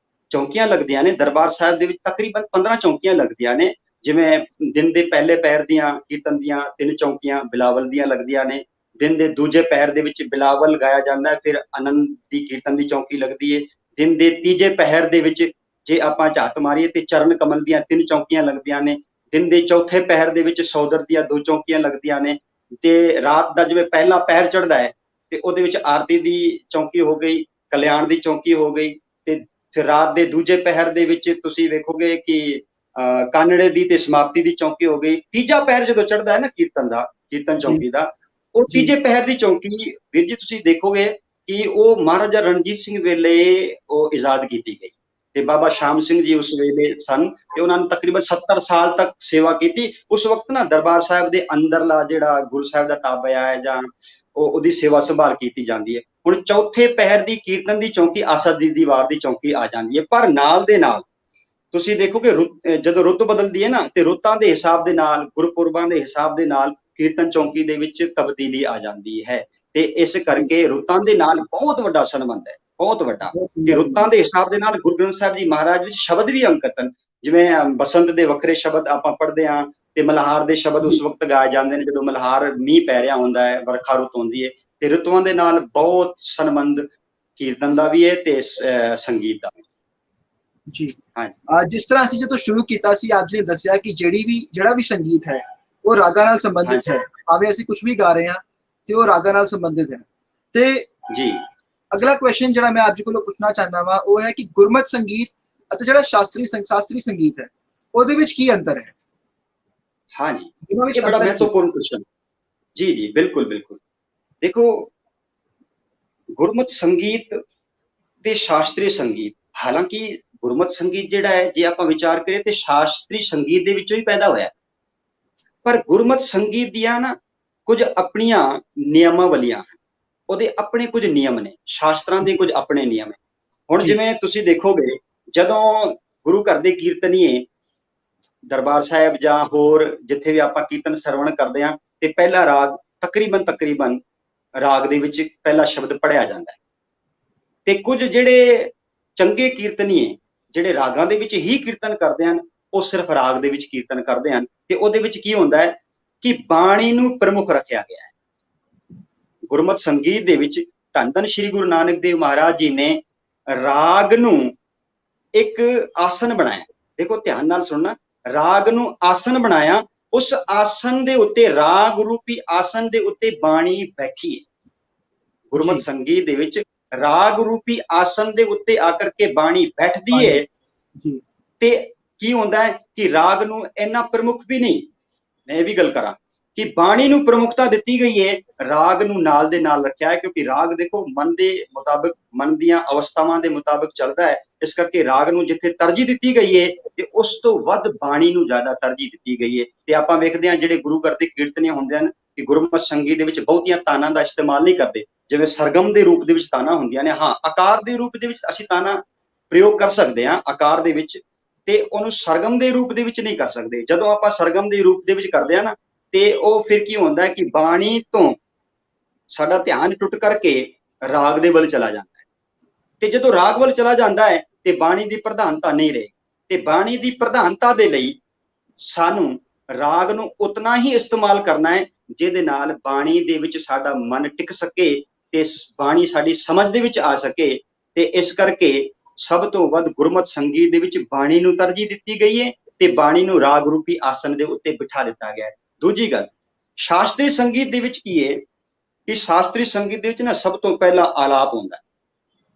ਚੌਂਕੀਆਂ ਲੱਗਦੀਆਂ ਨੇ ਦਰਬਾਰ ਸਾਹਿਬ ਦੇ ਵਿੱਚ, ਤਕਰੀਬਨ 15 ਚੌਂਕੀਆਂ ਲੱਗਦੀਆਂ ਨੇ। ਜਿਵੇਂ ਦਿਨ ਦੇ ਪਹਿਲੇ ਪਹਿਰ ਦੀਆਂ ਕੀਰਤਨ ਦੀਆਂ 3 ਚੌਂਕੀਆਂ ਬਿਲਾਵਲ ਦੀਆਂ ਲੱਗਦੀਆਂ ਨੇ, ਦਿਨ ਦੇ ਦੂਜੇ ਪਹਿਰ ਦੇ ਵਿੱਚ ਬਿਲਾਵਲ ਗਾਇਆ ਜਾਂਦਾ ਹੈ, ਫਿਰ ਆਨੰਦ ਦੀ ਕੀਰਤਨ ਦੀ ਚੌਂਕੀ ਲੱਗਦੀ ਹੈ। ਦਿਨ ਦੇ ਤੀਜੇ ਪਹਿਰ ਦੇ ਵਿੱਚ ਜੇ ਆਪਾਂ ਝਾਤ ਮਾਰੀਏ ਤੇ ਚਰਨ ਕਮਲ ਦੀਆਂ 3 ਚੌਂਕੀਆਂ ਲੱਗਦੀਆਂ ਨੇ। ਦਿਨ ਦੇ ਚੌਥੇ ਪਹਿਰ ਦੇ ਵਿੱਚ ਸੌਦਰ ਦੀਆਂ 2 ਚੌਂਕੀਆਂ ਲੱਗਦੀਆਂ ਨੇ, ਤੇ ਰਾਤ ਦਾ ਜਿਵੇਂ ਪਹਿਲਾ ਪਹਿਰ ਚੜ੍ਹਦਾ ਹੈ ਤੇ ਉਹਦੇ ਵਿੱਚ ਆਰਤੀ ਦੀ ਚੌਂਕੀ ਹੋ ਗਈ, ਕਲਿਆਣ ਦੀ ਚੌਂਕੀ ਹੋ ਗਈ, ਤੇ ਫਿਰ ਰਾਤ ਦੇ ਦੂਜੇ ਪਹਿਰ ਦੇ ਵਿੱਚ ਤੁਸੀਂ ਵੇਖੋਗੇ ਕਿ ਕਾਨੜੇ ਦੀ ਤੇ ਸਮਾਪਤੀ ਦੀ ਚੌਂਕੀ ਹੋ ਗਈ। ਤੀਜਾ ਪਹਿਰ ਜਦੋਂ ਚੜ੍ਹਦਾ ਹੈ ਨਾ ਕੀਰਤਨ ਦਾ, ਕੀਰਤਨ ਚੌਂਕੀ ਦਾ, ਉਹ ਤੀਜੇ ਪਹਿਰ ਦੀ ਚੌਂਕੀ ਵੀਰ ਜੀ ਤੁਸੀਂ ਦੇਖੋਗੇ ਕਿ ਉਹ ਮਹਾਰਾਜਾ ਰਣਜੀਤ ਸਿੰਘ ਵੇਲੇ ਉਹ ਇਜਾਦ ਕੀਤੀ ਗਈ, ਤੇ ਬਾਬਾ ਸ਼ਾਮ ਸਿੰਘ ਜੀ ਉਸ ਵੇਲੇ ਸਨ, ਤੇ ਉਹਨਾਂ ਨੇ ਤਕਰੀਬਨ 70 ਸਾਲ ਤੱਕ ਸੇਵਾ ਕੀਤੀ। ਉਸ ਵਕਤ ਨਾ ਦਰਬਾਰ ਸਾਹਿਬ ਦੇ ਅੰਦਰਲਾ ਜਿਹੜਾ ਗੁਰੂ ਸਾਹਿਬ ਦਾ ਤਾਬਾ ਹੈ ਜਾਂ ਉਹਦੀ ਸੇਵਾ ਸੰਭਾਲ ਕੀਤੀ ਜਾਂਦੀ ਹੈ। ਹੁਣ ਚੌਥੇ ਪਹਿਰ ਦੀ ਕੀਰਤਨ ਦੀ ਚੌਂਕੀ ਆਸਾ ਦੀ ਦੀਵਾਰ ਦੀ ਚੌਂਕੀ ਆ ਜਾਂਦੀ ਹੈ, ਪਰ ਨਾਲ ਦੇ ਨਾਲ ਤੁਸੀਂ ਦੇਖੋਗੇ ਜਦੋਂ ਰੁੱਤ ਬਦਲਦੀ ਹੈ ਨਾ, ਤੇ ਰੁੱਤਾਂ ਦੇ ਹਿਸਾਬ ਦੇ ਨਾਲ, ਗੁਰਪੁਰਬਾਂ ਦੇ ਹਿਸਾਬ ਦੇ ਨਾਲ ਕੀਰਤਨ ਚੌਂਕੀ ਦੇ ਵਿੱਚ ਤਬਦੀਲੀ ਆ ਜਾਂਦੀ ਹੈ। ਤੇ ਇਸ ਕਰਕੇ ਰੁੱਤਾਂ ਦੇ ਨਾਲ ਬਹੁਤ ਵੱਡਾ ਸੰਬੰਧ ਹੈ, ਬਹੁਤ ਵੱਡਾ, ਕਿ ਰੁੱਤਾਂ ਦੇ ਹਿਸਾਬ ਦੇ ਨਾਲ ਗੁਰੂ ਗ੍ਰੰਥ ਸਾਹਿਬ ਜੀ ਮਹਾਰਾਜ ਵਿੱਚ ਸ਼ਬਦ ਵੀ ਅੰਕਿਤ ਹਨ। ਜਿਵੇਂ ਬਸੰਤ ਦੇ ਵੱਖਰੇ ਸ਼ਬਦ ਆਪਾਂ ਪੜ੍ਹਦੇ ਹਾਂ, ਤੇ ਮਲਹਾਰ ਦੇ ਸ਼ਬਦ ਉਸ ਵਕਤ ਗਾਏ ਜਾਂਦੇ ਨੇ ਜਦੋਂ ਮਲਹਾਰ ਮੀਂਹ ਪੈ ਰਿਹਾ ਹੁੰਦਾ ਹੈ, ਵਰਖਾ ਰੁੱਤ ਹੁੰਦੀ ਹੈ। ਤੇ ਰਿਤੂਆਂ ਦੇ ਨਾਲ ਬਹੁਤ ਸੰਬੰਧ ਕੀਰਤਨ ਦਾ ਵੀ ਹੈ ਤੇ ਸੰਗੀਤ ਦਾ ਵੀ। ਜੀ ਜਿਸ ਤਰ੍ਹਾਂ ਅਸੀਂ ਜਦੋਂ ਸ਼ੁਰੂ ਕੀਤਾ ਸੀ, ਆਪ ਜੀ ਨੇ ਦੱਸਿਆ ਕਿ ਜਿਹੜਾ ਵੀ ਸੰਗੀਤ ਹੈ ਉਹ ਰਾਗਾਂ ਨਾਲ ਸੰਬੰਧਿਤ ਹੈ, ਭਾਵੇਂ ਅਸੀਂ ਕੁਝ ਵੀ ਗਾ ਰਹੇ ਹਾਂ ਤੇ ਉਹ ਰਾਗਾਂ ਨਾਲ ਸੰਬੰਧਿਤ ਹੈ। ਤੇ ਜੀ ਅਗਲਾ ਕੁਐਸਚਨ ਜਿਹੜਾ ਮੈਂ ਆਪ ਜੀ ਕੋਲੋਂ ਪੁੱਛਣਾ ਚਾਹੁੰਦਾ ਵਾ ਉਹ ਹੈ ਕਿ ਗੁਰਮਤ ਸੰਗੀਤ ਅਤੇ ਜਿਹੜਾ ਸ਼ਾਸਤਰੀ ਸੰਗੀਤ ਹੈ ਉਹਦੇ ਵਿੱਚ ਕੀ ਅੰਤਰ ਹੈ? ਹਾਂਜੀ, ਇਹ ਬੜਾ ਮਹੱਤਵਪੂਰਨ ਕੁਐਸਚਨ। ਜੀ ਜੀ ਬਿਲਕੁਲ ਬਿਲਕੁਲ। ਦੇਖੋ ਗੁਰਮਤ ਸੰਗੀਤ ਤੇ ਸ਼ਾਸਤਰੀ ਸੰਗੀਤ, ਹਾਲਾਂਕਿ ਗੁਰਮਤ ਸੰਗੀਤ ਜਿਹੜਾ ਹੈ ਜੇ ਆਪਾਂ ਵਿਚਾਰ ਕਰੀਏ ਤੇ ਸ਼ਾਸਤਰੀ ਸੰਗੀਤ ਦੇ ਵਿੱਚੋਂ ਹੀ ਪੈਦਾ ਹੋਇਆ, ਪਰ ਗੁਰਮਤ ਸੰਗੀਤ ਦੀਆਂ ਨਾ ਕੁਝ ਆਪਣੀਆਂ ਨਿਯਮਾਵਲੀਆਂ ਹਨ, ਉਹਦੇ ਆਪਣੇ ਕੁਝ ਨਿਯਮ ਨੇ, ਸ਼ਾਸਤਰਾਂ ਦੇ ਕੁਝ ਆਪਣੇ ਨਿਯਮ ਨੇ। ਹੁਣ ਜਿਵੇਂ ਤੁਸੀਂ ਦੇਖੋਗੇ ਜਦੋਂ ਗੁਰੂ ਘਰ ਦੇ ਕੀਰਤਨੀਏ ਦਰਬਾਰ ਸਾਹਿਬ ਜਾਂ ਹੋਰ ਜਿੱਥੇ ਵੀ ਆਪਾਂ ਕੀਰਤਨ ਸਰਵਣ ਕਰਦੇ ਹਾਂ, ਤੇ ਪਹਿਲਾ ਰਾਗ ਤਕਰੀਬਨ ਰਾਗ ਦੇ ਵਿੱਚ ਪਹਿਲਾ ਸ਼ਬਦ ਪੜਿਆ ਜਾਂਦਾ ਹੈ। ਤੇ ਕੁਝ ਜਿਹੜੇ ਚੰਗੇ ਕੀਰਤਨੀਏ ਜਿਹੜੇ ਰਾਗਾਂ ਦੇ ਵਿੱਚ ਹੀ ਕੀਰਤਨ ਕਰਦੇ ਹਨ, ਉਹ ਸਿਰਫ ਰਾਗ ਦੇ ਵਿੱਚ ਕੀਰਤਨ ਕਰਦੇ ਹਨ, ਤੇ ਉਹਦੇ ਵਿੱਚ ਕੀ ਹੁੰਦਾ ਹੈ ਕਿ ਬਾਣੀ ਨੂੰ ਪ੍ਰਮੁੱਖ ਰੱਖਿਆ ਗਿਆ ਹੈ। ਗੁਰਮਤ ਸੰਗੀਤ ਦੇ ਵਿੱਚ ਧੰਨ ਧੰਨ ਸ਼੍ਰੀ ਗੁਰੂ ਨਾਨਕ ਦੇਵ ਮਹਾਰਾਜ ਜੀ ਨੇ ਰਾਗ ਨੂੰ ਇੱਕ ਆਸਨ ਬਣਾਇਆ। ਦੇਖੋ ਧਿਆਨ ਨਾਲ ਸੁਣਨਾ, ਰਾਗ ਨੂੰ ਆਸਨ ਬਣਾਇਆ, ਉਸ ਆਸਨ ਦੇ ਉੱਤੇ, ਰਾਗ ਰੂਪੀ ਆਸਨ ਦੇ ਉੱਤੇ ਬਾਣੀ ਬੈਠੀ ਹੈ। ਗੁਰਮਤ ਸੰਗੀਤ ਦੇ ਵਿੱਚ ਰਾਗ ਰੂਪੀ ਆਸਨ ਦੇ ਉੱਤੇ ਆਕਰ ਕੇ ਬਾਣੀ ਬੈਠਦੀ ਹੈ, ਤੇ ਕੀ ਹੁੰਦਾ ਹੈ ਕਿ ਰਾਗ ਨੂੰ ਇੰਨਾ ਪ੍ਰਮੁੱਖ ਵੀ ਨਹੀਂ, ਮੈਂ ਇਹ ਵੀ ਗੱਲ ਕਰਾਂ ਕਿ ਬਾਣੀ ਨੂੰ ਪ੍ਰਮੁਖਤਾ ਦਿੱਤੀ ਗਈ ਹੈ, ਰਾਗ ਨੂੰ ਨਾਲ ਦੇ ਨਾਲ ਰੱਖਿਆ ਹੈ, ਕਿਉਂਕਿ ਰਾਗ ਦੇਖੋ ਮਨ ਦੇ ਮੁਤਾਬਕ, ਮਨ ਦੀਆਂ ਅਵਸਥਾਵਾਂ ਦੇ ਮੁਤਾਬਕ ਚੱਲਦਾ ਹੈ। ਇਸ ਕਰਕੇ ਰਾਗ ਨੂੰ ਜਿੱਥੇ ਤਰਜੀਹ ਦਿੱਤੀ ਗਈ ਹੈ ਤੇ ਉਸ ਤੋਂ ਵੱਧ ਬਾਣੀ ਨੂੰ ਜ਼ਿਆਦਾ ਤਰਜੀਹ ਦਿੱਤੀ ਗਈ ਹੈ। ਤੇ ਆਪਾਂ ਵੇਖਦੇ ਹਾਂ ਜਿਹੜੇ ਗੁਰੂ ਘਰ ਦੇ ਕੀਰਤਨੀਏ ਹੁੰਦੇ ਹਨ ਕਿ ਗੁਰਮਤ ਸੰਗੀਤ ਦੇ ਵਿੱਚ ਬਹੁਤੀਆਂ ਤਾਨਾਂ ਦਾ ਇਸਤੇਮਾਲ ਨਹੀਂ ਕਰਦੇ। ਜਿਵੇਂ ਸਰਗਮ ਦੇ ਰੂਪ ਦੇ ਵਿੱਚ ਤਾਨਾਂ ਹੁੰਦੀਆਂ ਨੇ, ਹਾਂ ਆਕਾਰ ਦੇ ਰੂਪ ਦੇ ਵਿੱਚ ਅਸੀਂ ਤਾਨਾਂ ਪ੍ਰਯੋਗ ਕਰ ਸਕਦੇ ਹਾਂ ਆਕਾਰ ਦੇ ਵਿੱਚ, ਤੇ ਉਹਨੂੰ ਸਰਗਮ ਦੇ ਰੂਪ ਦੇ ਵਿੱਚ ਨਹੀਂ ਕਰ ਸਕਦੇ। ਜਦੋਂ ਆਪਾਂ ਸਰਗਮ ਦੇ ਰੂਪ ਦੇ ਵਿੱਚ ਕਰਦੇ ਹਾਂ ਨਾ, ਤੇ ਉਹ ਫਿਰ ਕੀ ਹੁੰਦਾ ਹੈ ਕਿ ਬਾਣੀ ਤੋਂ ਸਾਡਾ ਧਿਆਨ ਟੁੱਟ ਕਰਕੇ ਰਾਗ ਦੇ ਵੱਲ ਚਲਾ ਜਾਂਦਾ ਹੈ, ਤੇ ਜਦੋਂ ਰਾਗ ਵੱਲ ਚਲਾ ਜਾਂਦਾ ਹੈ ਤੇ ਬਾਣੀ ਦੀ ਪ੍ਰਧਾਨਤਾ ਨਹੀਂ ਰਹੀ। ਤੇ ਬਾਣੀ ਦੀ ਪ੍ਰਧਾਨਤਾ ਦੇ ਲਈ ਸਾਨੂੰ ਰਾਗ ਨੂੰ ਉਤਨਾ ਹੀ ਇਸਤੇਮਾਲ ਕਰਨਾ ਹੈ ਜਿਹਦੇ ਨਾਲ ਬਾਣੀ ਦੇ ਵਿੱਚ ਸਾਡਾ ਮਨ ਟਿਕ ਸਕੇ ਤੇ ਬਾਣੀ ਸਾਡੀ ਸਮਝ ਦੇ ਵਿੱਚ ਆ ਸਕੇ। ਤੇ ਇਸ ਕਰਕੇ ਸਭ ਤੋਂ ਵੱਧ ਗੁਰਮਤ ਸੰਗੀਤ ਦੇ ਵਿੱਚ ਬਾਣੀ ਨੂੰ ਤਰਜੀਹ ਦਿੱਤੀ ਗਈ ਹੈ, ਤੇ ਬਾਣੀ ਨੂੰ ਰਾਗ ਰੂਪੀ ਆਸਨ ਦੇ ਉੱਤੇ ਬਿਠਾ ਦਿੱਤਾ ਗਿਆ ਹੈ। ਦੂਜੀ ਗੱਲ, ਸ਼ਾਸਤਰੀ ਸੰਗੀਤ ਦੇ ਵਿੱਚ ਕੀ ਹੈ ਕਿ ਸ਼ਾਸਤਰੀ ਸੰਗੀਤ ਦੇ ਵਿੱਚ ਨਾ ਸਭ ਤੋਂ ਪਹਿਲਾਂ ਆਲਾਪ ਹੁੰਦਾ ਹੈ।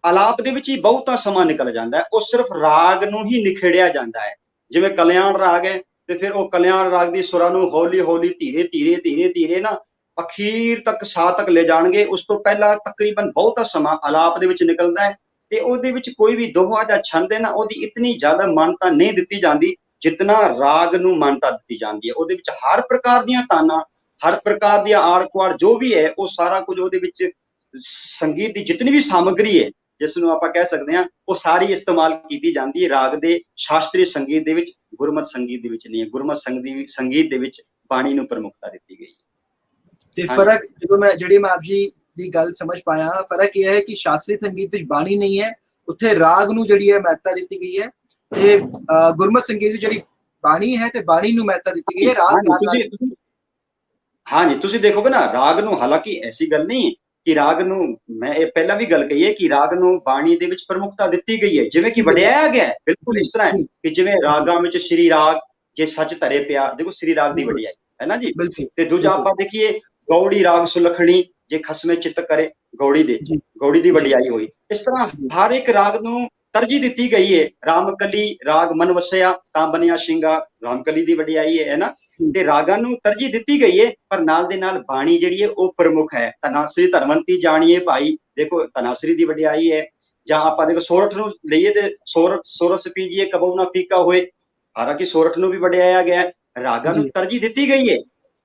ਆਲਾਪ ਦੇ ਵਿੱਚ ਹੀ ਬਹੁਤਾ ਸਮਾਂ ਨਿਕਲ ਜਾਂਦਾ ਹੈ, ਉਹ ਸਿਰਫ ਰਾਗ ਨੂੰ ਹੀ ਨਿਖੇੜਿਆ ਜਾਂਦਾ ਹੈ। ਜਿਵੇਂ ਕਲਿਆਣ ਰਾਗ ਹੈ ਤੇ ਫਿਰ ਉਹ ਕਲਿਆਣ ਰਾਗ ਦੀ ਸੁਰਾਂ ਨੂੰ ਹੌਲੀ ਹੌਲੀ ਧੀਰੇ ਧੀਰੇ ਧੀਰੇ ਧੀਰੇ ਨਾ ਅਖੀਰ ਤੱਕ ਸਾਹ ਤੱਕ ਲੈ ਜਾਣਗੇ। ਉਸ ਤੋਂ ਪਹਿਲਾਂ ਤਕਰੀਬਨ ਬਹੁਤਾ ਸਮਾਂ ਆਲਾਪ ਦੇ ਵਿੱਚ ਨਿਕਲਦਾ ਹੈ ਤੇ ਉਹਦੇ ਵਿੱਚ ਕੋਈ ਵੀ ਦੋਹਾ ਜਾਂ ਛੰਦ ਹੈ ਨਾ, ਉਹਦੀ ਇਤਨੀ ਜ਼ਿਆਦਾ ਮਾਨਤਾ ਨਹੀਂ ਦਿੱਤੀ ਜਾਂਦੀ ਜਿਤਨਾ ਰਾਗ ਨੂੰ ਮਾਨਤਾ ਦਿੱਤੀ ਜਾਂਦੀ ਹੈ। ਉਹਦੇ ਵਿੱਚ ਹਰ ਪ੍ਰਕਾਰ ਦੀਆਂ ਤਾਨਾਂ, ਹਰ ਪ੍ਰਕਾਰ ਦੀਆਂ ਆੜ ਕੁਆੜ ਜੋ ਵੀ ਹੈ, ਉਹ ਸਾਰਾ ਕੁਝ ਉਹਦੇ ਵਿੱਚ ਸੰਗੀਤ ਦੀ ਜਿਤਨੀ ਵੀ ਸਾਮਗਰੀ ਹੈ ਜਿਸ ਨੂੰ ਆਪਾਂ ਕਹਿ ਸਕਦੇ ਹਾਂ, ਉਹ ਸਾਰੀ ਇਸਤੇਮਾਲ ਕੀਤੀ ਜਾਂਦੀ ਹੈ ਰਾਗ ਦੇ ਸ਼ਾਸਤਰੀ ਸੰਗੀਤ ਦੇ ਵਿੱਚ, ਗੁਰਮਤ ਸੰਗੀਤ ਦੇ ਵਿੱਚ ਨਹੀਂ ਹੈ। ਗੁਰਮਤ ਸੰਗੀਤ ਦੇ ਵਿੱਚ ਬਾਣੀ ਨੂੰ ਪ੍ਰਮੁਖਤਾ ਦਿੱਤੀ ਗਈ ਹੈ। ਤੇ ਫਰਕ ਜਦੋਂ ਮੈਂ ਆਪ ਜੀ ਦੀ ਗੱਲ ਸਮਝ ਪਾਇਆ, ਫਰਕ ਇਹ ਹੈ ਕਿ ਸ਼ਾਸਤਰੀ ਸੰਗੀਤ ਵਿੱਚ ਬਾਣੀ ਨਹੀਂ ਹੈ, ਉੱਥੇ ਰਾਗ ਨੂੰ ਜਿਹੜੀ ਹੈ ਮਹੱਤਤਾ ਦਿੱਤੀ ਗਈ ਹੈ, ਤੇ ਗੁਰਮਤ ਸੰਗੀਤ ਵਿੱਚ ਜਿਹੜੀ ਬਾਣੀ ਹੈ ਤੇ ਬਾਣੀ ਨੂੰ ਮਹੱਤਤਾ ਦਿੱਤੀ ਗਈ ਹੈ। ਰਾਗ ਹਾਂਜੀ, ਤੁਸੀਂ ਦੇਖੋਗੇ ਨਾ ਰਾਗ ਨੂੰ, ਹਾਲਾਂਕਿ ਐਸੀ ਗੱਲ ਨਹੀਂ ਕਿ ਰਾਗ ਨੂੰ, ਮੈਂ ਇਹ ਪਹਿਲਾਂ ਵੀ ਗੱਲ ਕਹੀ ਹੈ ਕਿ ਰਾਗ ਨੂੰ ਬਾਣੀ ਦੇ ਵਿੱਚ ਪ੍ਰਮੁਖਤਾ ਦਿੱਤੀ ਗਈ ਹੈ, ਜਿਵੇਂ ਕਿ ਵਡਿਆਇਆ ਗਿਆ ਹੈ। ਬਿਲਕੁਲ ਇਸ ਤਰ੍ਹਾਂ ਹੈ ਕਿ ਜਿਵੇਂ ਰਾਗਾਂ ਵਿੱਚ ਸ਼੍ਰੀ ਰਾਗ ਜੇ ਸੱਚ ਧਰੇ ਪਿਆ, ਦੇਖੋ ਸ਼੍ਰੀ ਰਾਗ ਦੀ ਵਡਿਆਈ ਹੈ ਨਾ ਜੀ। ਤੇ ਦੂਜਾ ਆਪਾਂ ਦੇਖੀਏ ਗੌੜੀ ਰਾਗ ਸੁਲੱਖਣੀ ਜੇ ਖਸਮੇ ਚਿੱਤ ਕਰੇ, ਗੌੜੀ ਦੀ ਵਡਿਆਈ ਹੋਈ। ਇਸ ਤਰ੍ਹਾਂ ਹਰ ਇੱਕ ਰਾਗ ਨੂੰ ਤਰਜੀਹ ਦਿੱਤੀ ਗਈ ਹੈ। ਰਾਮਕਲੀ ਰਾਗ ਮਨ ਵਸਿਆ ਤਾਂ ਬਣਿਆ ਸ਼ਿੰਗਾਰ, ਰਾਮਕਲੀ ਦੀ ਵਡਿਆਈ ਹੈ ਨਾ। ਤੇ ਰਾਗਾਂ ਨੂੰ ਤਰਜੀਹ ਦਿੱਤੀ ਗਈ ਹੈ, ਪਰ ਨਾਲ ਦੇ ਨਾਲ ਬਾਣੀ ਜਿਹੜੀ ਹੈ ਉਹ ਪ੍ਰਮੁੱਖ ਹੈ। ਤਨਾਸਰੀ ਧਨਵੰਤੀ ਜਾਣੀਏ ਭਾਈ, ਦੇਖੋ ਤਨਾਸਰੀ ਦੀ ਵਡਿਆਈ ਹੈ। ਜਾਂ ਆਪਾਂ ਦੇਖੋ ਸੋਰਠ ਨੂੰ ਲਈਏ ਤੇ ਸੋਰਸ ਪੀਜੀਏ ਕਬੂ ਨਾ ਫੀਕਾ ਹੋਏ, ਹਾਲਾਂਕਿ ਸੋਰਠ ਨੂੰ ਵੀ ਵਡਿਆਇਆ ਗਿਆ ਹੈ। ਰਾਗਾਂ ਨੂੰ ਤਰਜੀਹ ਦਿੱਤੀ ਗਈ ਹੈ,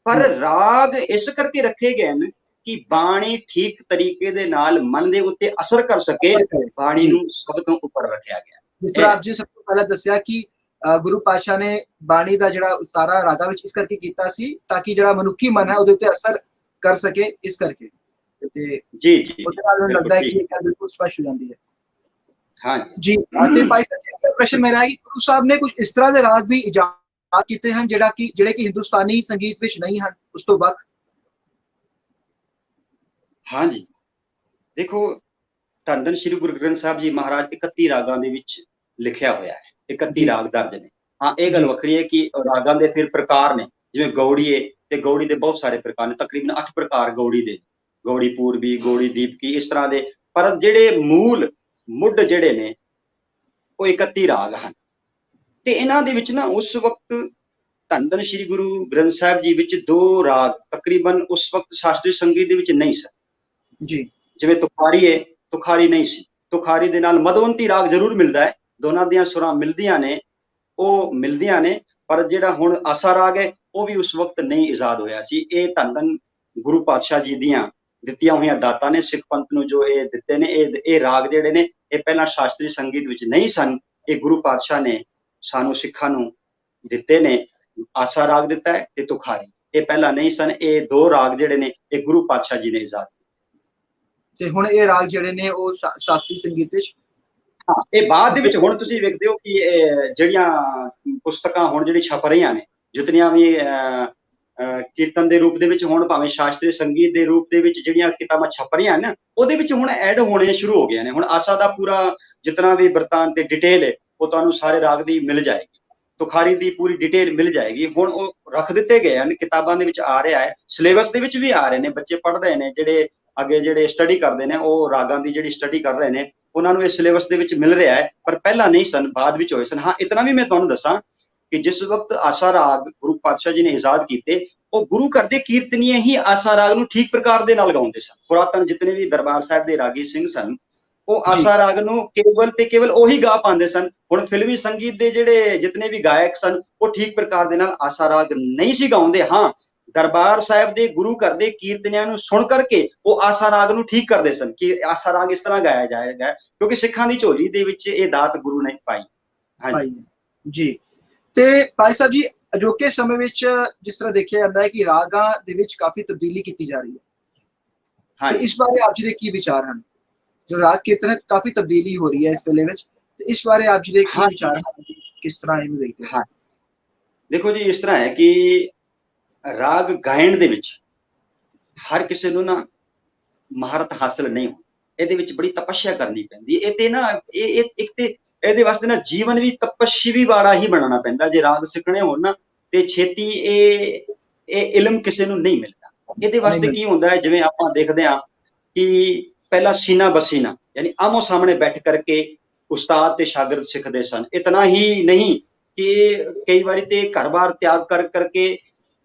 ਪਰ ਰਾਗ ਇਸ ਕਰਕੇ ਰੱਖੇ ਗਏ ਨੇ ਕਿ ਬਾਣੀ ਠੀਕ ਤਰੀਕੇ ਦੇ ਨਾਲ ਮਨ ਦੇ ਉੱਤੇ ਅਸਰ ਕਰ ਸਕੇ। ਬਾਣੀ ਨੂੰ ਸਭ ਤੋਂ ਉੱਪਰ ਰੱਖਿਆ ਗਿਆ। ਜਿਸ ਤਰ੍ਹਾਂ ਆਪ ਜੀ ਸਭ ਤੋਂ ਪਹਿਲਾਂ ਦੱਸਿਆ ਕਿ ਗੁਰੂ ਪਾਤਸ਼ਾਹ ਨੇ ਬਾਣੀ ਦਾ ਜਿਹੜਾ ਉਤਾਰਾ ਰਾਗਾਂ ਵਿੱਚ ਇਸ ਕਰਕੇ ਕੀਤਾ ਸੀ ਤਾਂ ਕਿ ਜਿਹੜਾ ਮਨੁੱਖੀ ਮਨ ਹੈ ਉਹਦੇ ਉੱਤੇ ਅਸਰ ਕਰ ਸਕੇ, ਇਸ ਕਰਕੇ। ਤੇ ਜੀ ਉਹਦੇ ਨਾਲ ਮੈਨੂੰ ਲੱਗਦਾ ਹੈ ਕਿ ਇਹ ਗੱਲ ਬਿਲਕੁਲ ਸਪਸ਼ਟ ਹੋ ਜਾਂਦੀ ਹੈ। ਹਾਂ ਜੀ। ਤੇ ਭਾਈ ਸਾਹਿਬ, ਪ੍ਰਸ਼ਨ ਮੇਰਾ ਹੈ ਕਿ ਗੁਰੂ ਸਾਹਿਬ ਨੇ ਕੁਝ ਇਸ ਤਰ੍ਹਾਂ ਦੇ ਰਾਗ ਵੀ ਇਜਾਦ ਕੀਤੇ ਹਨ ਜਿਹੜੇ ਕਿ ਹਿੰਦੁਸਤਾਨੀ ਸੰਗੀਤ ਵਿੱਚ ਨਹੀਂ ਹਨ, ਉਸ ਤੋਂ ਵੱਖ। ਹਾਂਜੀ, ਦੇਖੋ ਧੰਨ ਧੰਨ ਸ੍ਰੀ ਗੁਰੂ ਗ੍ਰੰਥ ਸਾਹਿਬ ਜੀ ਮਹਾਰਾਜ 31 ਰਾਗਾਂ ਦੇ ਵਿੱਚ ਲਿਖਿਆ ਹੋਇਆ ਹੈ, 31 ਰਾਗ ਦਰਜ ਨੇ। ਹਾਂ, ਇਹ ਗੱਲ ਵੱਖਰੀ ਹੈ ਕਿ ਰਾਗਾਂ ਦੇ ਫਿਰ ਪ੍ਰਕਾਰ ਨੇ, ਜਿਵੇਂ ਗੌੜੀਏ ਤੇ ਗੌੜੀ ਦੇ ਬਹੁਤ ਸਾਰੇ ਪ੍ਰਕਾਰ ਨੇ, ਤਕਰੀਬਨ 8 ਪ੍ਰਕਾਰ ਗੌੜੀ ਦੇ, ਗੌੜੀ ਪੂਰਬੀ, ਗੌੜੀ ਦੀਪਕੀ, ਇਸ ਤਰ੍ਹਾਂ ਦੇ। ਪਰ ਜਿਹੜੇ ਮੁੱਢ ਜਿਹੜੇ ਨੇ ਉਹ 31 ਰਾਗ ਹਨ। ਤੇ ਇਹਨਾਂ ਦੇ ਵਿੱਚ ਨਾ ਉਸ ਵਕਤ ਧੰਨ ਧੰਨ ਸ੍ਰੀ ਗੁਰੂ ਗ੍ਰੰਥ ਸਾਹਿਬ ਜੀ ਵਿੱਚ 2 ਰਾਗ ਤਕਰੀਬਨ ਉਸ ਵਕਤ ਸ਼ਾਸਤਰੀ ਸੰਗੀਤ ਦੇ ਵਿੱਚ ਨਹੀਂ ਸਨ ਜੀ। ਜਿਵੇਂ ਤੁਖਾਰੀ ਹੈ, ਤੁਖਾਰੀ ਨਹੀਂ ਸੀ। ਤੁਖਾਰੀ ਦੇ ਨਾਲ ਮਧਵੰਤੀ ਰਾਗ ਜ਼ਰੂਰ ਮਿਲਦਾ ਹੈ, ਦੋਨਾਂ ਦੀਆਂ ਸੁਰਾਂ ਮਿਲਦੀਆਂ ਨੇ, ਉਹ ਮਿਲਦੀਆਂ ਨੇ। ਪਰ ਜਿਹੜਾ ਹੁਣ ਆਸਾ ਰਾਗ ਹੈ ਉਹ ਵੀ ਉਸ ਵਕਤ ਨਹੀਂ ਇਜਾਦ ਹੋਇਆ ਸੀ। ਇਹ ਧੰਨ ਧੰਨ ਗੁਰੂ ਪਾਤਸ਼ਾਹ ਜੀ ਦੀਆਂ ਦਿੱਤੀਆਂ ਹੋਈਆਂ ਦਾਤਾਂ ਨੇ, ਸਿੱਖ ਪੰਥ ਨੂੰ ਜੋ ਇਹ ਦਿੱਤੇ ਨੇ। ਇਹ ਰਾਗ ਜਿਹੜੇ ਨੇ ਇਹ ਪਹਿਲਾਂ ਸ਼ਾਸਤਰੀ ਸੰਗੀਤ ਵਿੱਚ ਨਹੀਂ ਸਨ, ਇਹ ਗੁਰੂ ਪਾਤਸ਼ਾਹ ਨੇ ਸਾਨੂੰ ਸਿੱਖਾਂ ਨੂੰ ਦਿੱਤੇ ਨੇ। ਆਸਾ ਰਾਗ ਦਿੱਤਾ ਹੈ ਤੇ ਤੁਖਾਰੀ, ਇਹ ਪਹਿਲਾਂ ਨਹੀਂ ਸਨ। ਇਹ 2 ਰਾਗ ਜਿਹੜੇ ਨੇ ਇਹ ਗੁਰੂ ਪਾਤਸ਼ਾਹ ਜੀ ਨੇ ਇਜਾਦ ਕੀਤੇ। ਤੇ ਹੁਣ ਇਹ ਰਾਗ ਜਿਹੜੇ ਨੇ ਉਹ ਸ਼ਾਸਤਰੀ ਸੰਗੀਤ ਵਿੱਚ, ਹਾਂ, ਇਹ ਬਾਅਦ ਦੇ ਵਿੱਚ ਹੁਣ ਤੁਸੀਂ ਵੇਖਦੇ ਹੋ ਕਿ ਜਿਹੜੀਆਂ ਪੁਸਤਕਾਂ ਹੁਣ ਜਿਹੜੀ ਛਪ ਰਹੀਆਂ ਨੇ, ਜਿਤਨੀਆਂ ਵੀ ਕੀਰਤਨ ਦੇ ਰੂਪ ਦੇ ਵਿੱਚ ਹੋਣ, ਭਾਵੇਂ ਸ਼ਾਸਤਰੀ ਸੰਗੀਤ ਦੇ ਰੂਪ ਦੇ ਵਿੱਚ ਜਿਹੜੀਆਂ ਕਿਤਾਬਾਂ ਛਪ ਰਹੀਆਂ ਨੇ, ਉਹਦੇ ਵਿੱਚ ਹੁਣ ਐਡ ਹੋਣੇ ਸ਼ੁਰੂ ਹੋ ਗਏ ਨੇ। ਹੁਣ ਆਸਾ ਦਾ ਪੂਰਾ ਜਿਤਨਾ ਵੀ ਬਰਤਾਨ ਤੇ ਡਿਟੇਲ ਹੈ ਉਹ ਤੁਹਾਨੂੰ ਸਾਰੇ ਰਾਗ ਦੀ ਮਿਲ ਜਾਏਗੀ, ਤੁਖਾਰੀ ਦੀ ਪੂਰੀ ਡਿਟੇਲ ਮਿਲ ਜਾਏਗੀ। ਹੁਣ ਉਹ ਰੱਖ ਦਿੱਤੇ ਗਏ ਹਨ, ਕਿਤਾਬਾਂ ਦੇ ਵਿੱਚ ਆ ਰਿਹਾ ਹੈ, ਸਿਲੇਬਸ ਦੇ ਵਿੱਚ ਵੀ ਆ ਰਹੇ ਨੇ, ਬੱਚੇ ਪੜ੍ਹਦੇ ਨੇ, ਜਿਹੜੇ ਅੱਗੇ ਜਿਹੜੇ ਸਟੱਡੀ ਕਰਦੇ ਨੇ, ਉਹ ਰਾਗਾਂ ਦੀ ਜਿਹੜੀ ਸਟੱਡੀ ਕਰ ਰਹੇ ਨੇ, ਉਹਨਾਂ ਨੂੰ ਇਹ ਸਿਲੇਬਸ ਦੇ ਵਿੱਚ ਮਿਲ ਰਿਹਾ ਹੈ। ਪਰ ਪਹਿਲਾਂ ਨਹੀਂ ਸਨ, ਬਾਅਦ ਵਿੱਚ ਹੋਏ ਸਨ। ਹਾਂ, ਇਤਨਾ ਵੀ ਮੈਂ ਤੁਹਾਨੂੰ ਦੱਸਾਂ ਕਿ ਜਿਸ ਵਕਤ ਆਸਾ ਰਾਗ ਗੁਰੂ ਪਾਤਸ਼ਾਹ ਜੀ ਨੇ ਇਜਾਦ ਕੀਤੇ, ਉਹ ਗੁਰੂ ਘਰ ਦੇ ਕੀਰਤਨੀਏ ਹੀ ਆਸਾ ਰਾਗ ਨੂੰ ਠੀਕ ਪ੍ਰਕਾਰ ਦੇ ਨਾਲ ਗਾਉਂਦੇ ਸਨ। ਪੁਰਾਤਨ ਜਿਤਨੇ ਵੀ ਦਰਬਾਰ ਸਾਹਿਬ ਦੇ ਰਾਗੀ ਸਿੰਘ ਸਨ, ਉਹ ਆਸਾ ਰਾਗ ਨੂੰ ਕੇਵਲ ਤੇ ਕੇਵਲ ਉਹੀ ਗਾ ਪਾਉਂਦੇ ਸਨ। ਹੁਣ ਫਿਲਮੀ ਸੰਗੀਤ ਦੇ ਜਿਹੜੇ ਜਿਤਨੇ ਵੀ ਗਾਇਕ ਸਨ, ਉਹ ਠੀਕ ਪ੍ਰਕਾਰ ਦੇ ਨਾਲ ਆਸਾ ਰਾਗ ਨਹੀਂ ਸੀ ਗਾਉਂਦੇ। ਹਾਂ, ਦਰਬਾਰ ਸਾਹਿਬ ਦੇ ਗੁਰੂ ਘਰ ਦੇ ਕੀਰਤਨੀਆਂ ਨੂੰ ਸੁਣ ਕਰਕੇ ਉਹ ਆਸਾ ਰਾਗ ਨੂੰ ਠੀਕ ਕਰਦੇ ਸਨ ਕਿ ਆਸਾ ਰਾਗ ਇਸ ਤਰ੍ਹਾਂ ਗਾਇਆ ਜਾਏਗਾ, ਕਿਉਂਕਿ ਸਿੱਖਾਂ ਦੀ ਝੋਲੀ ਦੇ ਵਿੱਚ ਇਹ ਦਾਤ ਗੁਰੂ ਨੇ ਪਾਈ। ਹਾਂਜੀ ਜੀ। ਤੇ ਭਾਈ ਸਾਹਿਬ ਜੀ, ਅਜੋਕੇ ਸਮੇਂ ਵਿੱਚ ਜਿਸ ਤਰ੍ਹਾਂ ਦੇਖਿਆ ਜਾਂਦਾ ਹੈ ਕਿ ਰਾਗਾਂ ਦੇ ਵਿੱਚ ਕਾਫੀ ਤਬਦੀਲੀ ਕੀਤੀ ਜਾ ਰਹੀ ਹੈ, ਤੇ ਇਸ ਬਾਰੇ ਆਪ ਜੀ ਦੇ ਕੀ ਵਿਚਾਰ ਹਨ? ਜੋ ਰਾਗ ਕੀਰਤਨ ਕਾਫੀ ਤਬਦੀਲੀ ਹੋ ਰਹੀ ਹੈ ਇਸ ਵੇਲੇ ਵਿੱਚ, ਤੇ ਇਸ ਬਾਰੇ ਆਪ ਜੀ ਦੇ ਕੀ ਵਿਚਾਰ ਹਨ, ਕਿਸ ਤਰ੍ਹਾਂ ਇਹਨੂੰ ਦੇਖਦੇ ਹਨ? ਦੇਖੋ ਜੀ, ਇਸ ਤਰ੍ਹਾਂ ਹੈ ਕਿ ਰਾਗ ਗਾਇਨ ਦੇ ਵਿੱਚ ਹਰ ਕਿਸੇ ਨੂੰ ਨਾ ਮਹਾਰਤ ਹਾਸਲ ਨਹੀਂ ਹੁੰਦੀ, ਇਹਦੇ ਵਿੱਚ ਬੜੀ ਤਪੱਸਿਆ ਕਰਨੀ ਪੈਂਦੀ ਹੈ। ਇਹ ਤੇ ਨਾ ਇਹ ਇੱਕ ਤੇ ਇਹਦੇ ਵਾਸਤੇ ਨਾ ਜੀਵਨ ਵੀ ਤਪੱਸਵੀ ਵਾਲਾ ਹੀ ਬਣਾਉਣਾ ਪੈਂਦਾ। ਜੇ ਰਾਗ ਸਿੱਖਣੇ ਹੋਣ ਨਾ ਤੇ ਛੇਤੀ ਇਹ ਇਲਮ ਕਿਸੇ ਨੂੰ ਨਹੀਂ ਮਿਲਦਾ। ਇਹਦੇ ਵਾਸਤੇ ਕੀ ਹੁੰਦਾ ਹੈ, ਜਿਵੇਂ ਆਪਾਂ ਦੇਖਦੇ ਹਾਂ ਕਿ ਪਹਿਲਾਂ ਸੀਨਾ ਬਸੀਨਾ ਯਾਨੀ ਆਮੋ ਸਾਹਮਣੇ ਬੈਠ ਕਰਕੇ ਉਸਤਾਦ ਤੇ ਸ਼ਾਗਿਰਦ ਸਿੱਖਦੇ ਸਨ। ਇਤਨਾ ਹੀ ਨਹੀਂ ਕਿ ਕਈ ਵਾਰੀ ਤੇ ਘਰ-ਬਾਰ ਤਿਆਗ ਕਰ ਕਰਕੇ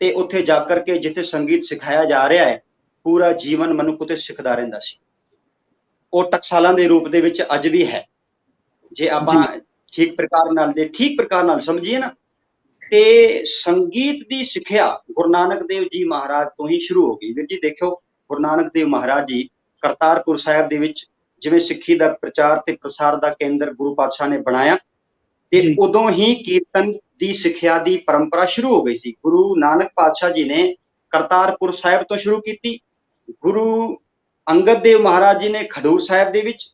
ਤੇ ਉੱਥੇ ਜਾ ਕਰਕੇ ਜਿੱਥੇ ਸੰਗੀਤ ਸਿਖਾਇਆ ਜਾ ਰਿਹਾ ਹੈ, ਪੂਰਾ ਜੀਵਨ ਮਨੁੱਖ ਉੱਥੇ ਸਿੱਖਦਾ ਰਹਿੰਦਾ ਸੀ। ਉਹ ਟਕਸਾਲਾਂ ਦੇ ਰੂਪ ਦੇ ਵਿੱਚ ਅੱਜ ਵੀ ਹੈ। ਜੇ ਆਪਾਂ ਠੀਕ ਪ੍ਰਕਾਰ ਨਾਲ ਸਮਝੀਏ ਨਾ, ਤੇ ਸੰਗੀਤ ਦੀ ਸਿੱਖਿਆ ਗੁਰੂ ਨਾਨਕ ਦੇਵ ਜੀ ਮਹਾਰਾਜ ਤੋਂ ਹੀ ਸ਼ੁਰੂ ਹੋ ਗਈ। ਵੀਰ ਜੀ ਦੇਖਿਓ, ਗੁਰੂ ਨਾਨਕ ਦੇਵ ਮਹਾਰਾਜ ਜੀ ਕਰਤਾਰਪੁਰ ਸਾਹਿਬ ਦੇ ਵਿੱਚ ਜਿਵੇਂ ਸਿੱਖੀ ਦਾ ਪ੍ਰਚਾਰ ਤੇ ਪ੍ਰਸਾਰ ਦਾ ਕੇਂਦਰ ਗੁਰੂ ਪਾਤਸ਼ਾਹ ਨੇ ਬਣਾਇਆ, ਤੇ ਉਦੋਂ ਹੀ ਕੀਰਤਨ ਦੀ ਸਿੱਖਿਆ ਦੀ ਪਰੰਪਰਾ ਸ਼ੁਰੂ ਹੋ ਗਈ ਸੀ। ਗੁਰੂ ਨਾਨਕ ਪਾਤਸ਼ਾਹ ਜੀ ਨੇ ਕਰਤਾਰਪੁਰ ਸਾਹਿਬ ਤੋਂ ਸ਼ੁਰੂ ਕੀਤੀ, ਗੁਰੂ ਅੰਗਦ ਦੇਵ ਮਹਾਰਾਜ ਜੀ ਨੇ ਖਡੂਰ ਸਾਹਿਬ ਦੇ ਵਿੱਚ,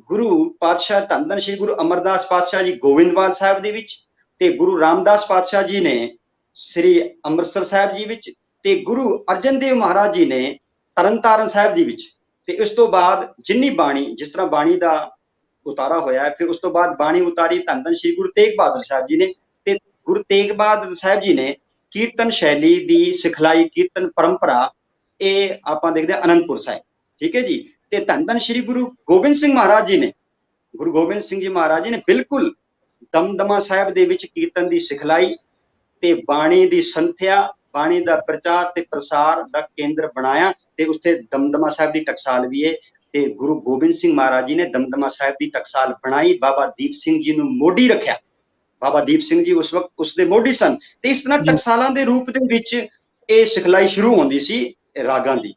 ਗੁਰੂ ਪਾਤਸ਼ਾਹ ਧੰਨ ਧੰਨ ਸ੍ਰੀ ਗੁਰੂ ਅਮਰਦਾਸ ਪਾਤਸ਼ਾਹ ਜੀ ਗੋਬਿੰਦਵਾਲ ਸਾਹਿਬ ਦੇ ਵਿੱਚ, ਤੇ ਗੁਰੂ ਰਾਮਦਾਸ ਪਾਤਸ਼ਾਹ ਜੀ ਨੇ ਸ੍ਰੀ ਅੰਮ੍ਰਿਤਸਰ ਸਾਹਿਬ ਜੀ ਵਿੱਚ, ਤੇ ਗੁਰੂ ਅਰਜਨ ਦੇਵ ਮਹਾਰਾਜ ਜੀ ਨੇ ਤਰਨਤਾਰਨ ਸਾਹਿਬ ਜੀ ਵਿੱਚ। ਤੇ ਇਸ ਤੋਂ ਬਾਅਦ ਜਿੰਨੀ ਬਾਣੀ, ਜਿਸ ਤਰ੍ਹਾਂ ਬਾਣੀ ਦਾ ਉਤਾਰਾ ਹੋਇਆ ਹੈ, ਫਿਰ ਉਸ ਤੋਂ ਬਾਅਦ ਬਾਣੀ ਉਤਾਰੀ ਧੰਨ ਧੰਨ ਸ੍ਰੀ ਗੁਰੂ ਤੇਗ ਬਹਾਦਰ ਸਾਹਿਬ ਜੀ ਨੇ, ਤੇ ਗੁਰੂ ਤੇਗ ਬਹਾਦਰ ਸਾਹਿਬ ਜੀ ਨੇ ਕੀਰਤਨ ਸ਼ੈਲੀ ਦੀ ਸਿਖਲਾਈ, ਕੀਰਤਨ ਪਰੰਪਰਾ, ਇਹ ਆਪਾਂ ਦੇਖਦੇ ਹਾਂ ਅਨੰਦਪੁਰ ਸਾਹਿਬ, ਠੀਕ ਹੈ ਜੀ। ਤੇ ਧੰਨ ਧੰਨ ਸ੍ਰੀ ਗੁਰੂ ਗੋਬਿੰਦ ਸਿੰਘ ਮਹਾਰਾਜ ਜੀ ਨੇ, ਗੁਰੂ ਗੋਬਿੰਦ ਸਿੰਘ ਜੀ ਮਹਾਰਾਜ ਜੀ ਨੇ ਬਿਲਕੁਲ ਦਮਦਮਾ ਸਾਹਿਬ ਦੇ ਵਿੱਚ ਕੀਰਤਨ ਦੀ ਸਿਖਲਾਈ ਤੇ ਬਾਣੀ ਦੀ ਸੰਥਿਆ, ਬਾਣੀ ਦਾ ਪ੍ਰਚਾਰ ਤੇ ਪ੍ਰਸਾਰ ਦਾ ਕੇਂਦਰ ਬਣਾਇਆ, ਤੇ ਉੱਥੇ ਦਮਦਮਾ ਸਾਹਿਬ ਦੀ ਟਕਸਾਲ ਵੀ ਹੈ। ਤੇ ਗੁਰੂ ਗੋਬਿੰਦ ਸਿੰਘ ਮਹਾਰਾਜ ਜੀ ਨੇ ਦਮਦਮਾ ਸਾਹਿਬ ਦੀ ਟਕਸਾਲ ਬਣਾਈ, ਬਾਬਾ ਦੀਪ ਸਿੰਘ ਜੀ ਨੂੰ ਮੋਢੀ ਰੱਖਿਆ। ਬਾਬਾ ਦੀਪ ਸਿੰਘ ਜੀ ਉਸ ਵਕਤ ਉਸਦੇ ਮੋਢੀ ਸਨ, ਤੇ ਇਸ ਤਰ੍ਹਾਂ ਟਕਸਾਲਾਂ ਦੇ ਰੂਪ ਦੇ ਵਿੱਚ ਇਹ ਸਿਖਲਾਈ ਸ਼ੁਰੂ ਹੁੰਦੀ ਸੀ ਰਾਗਾਂ ਦੀ,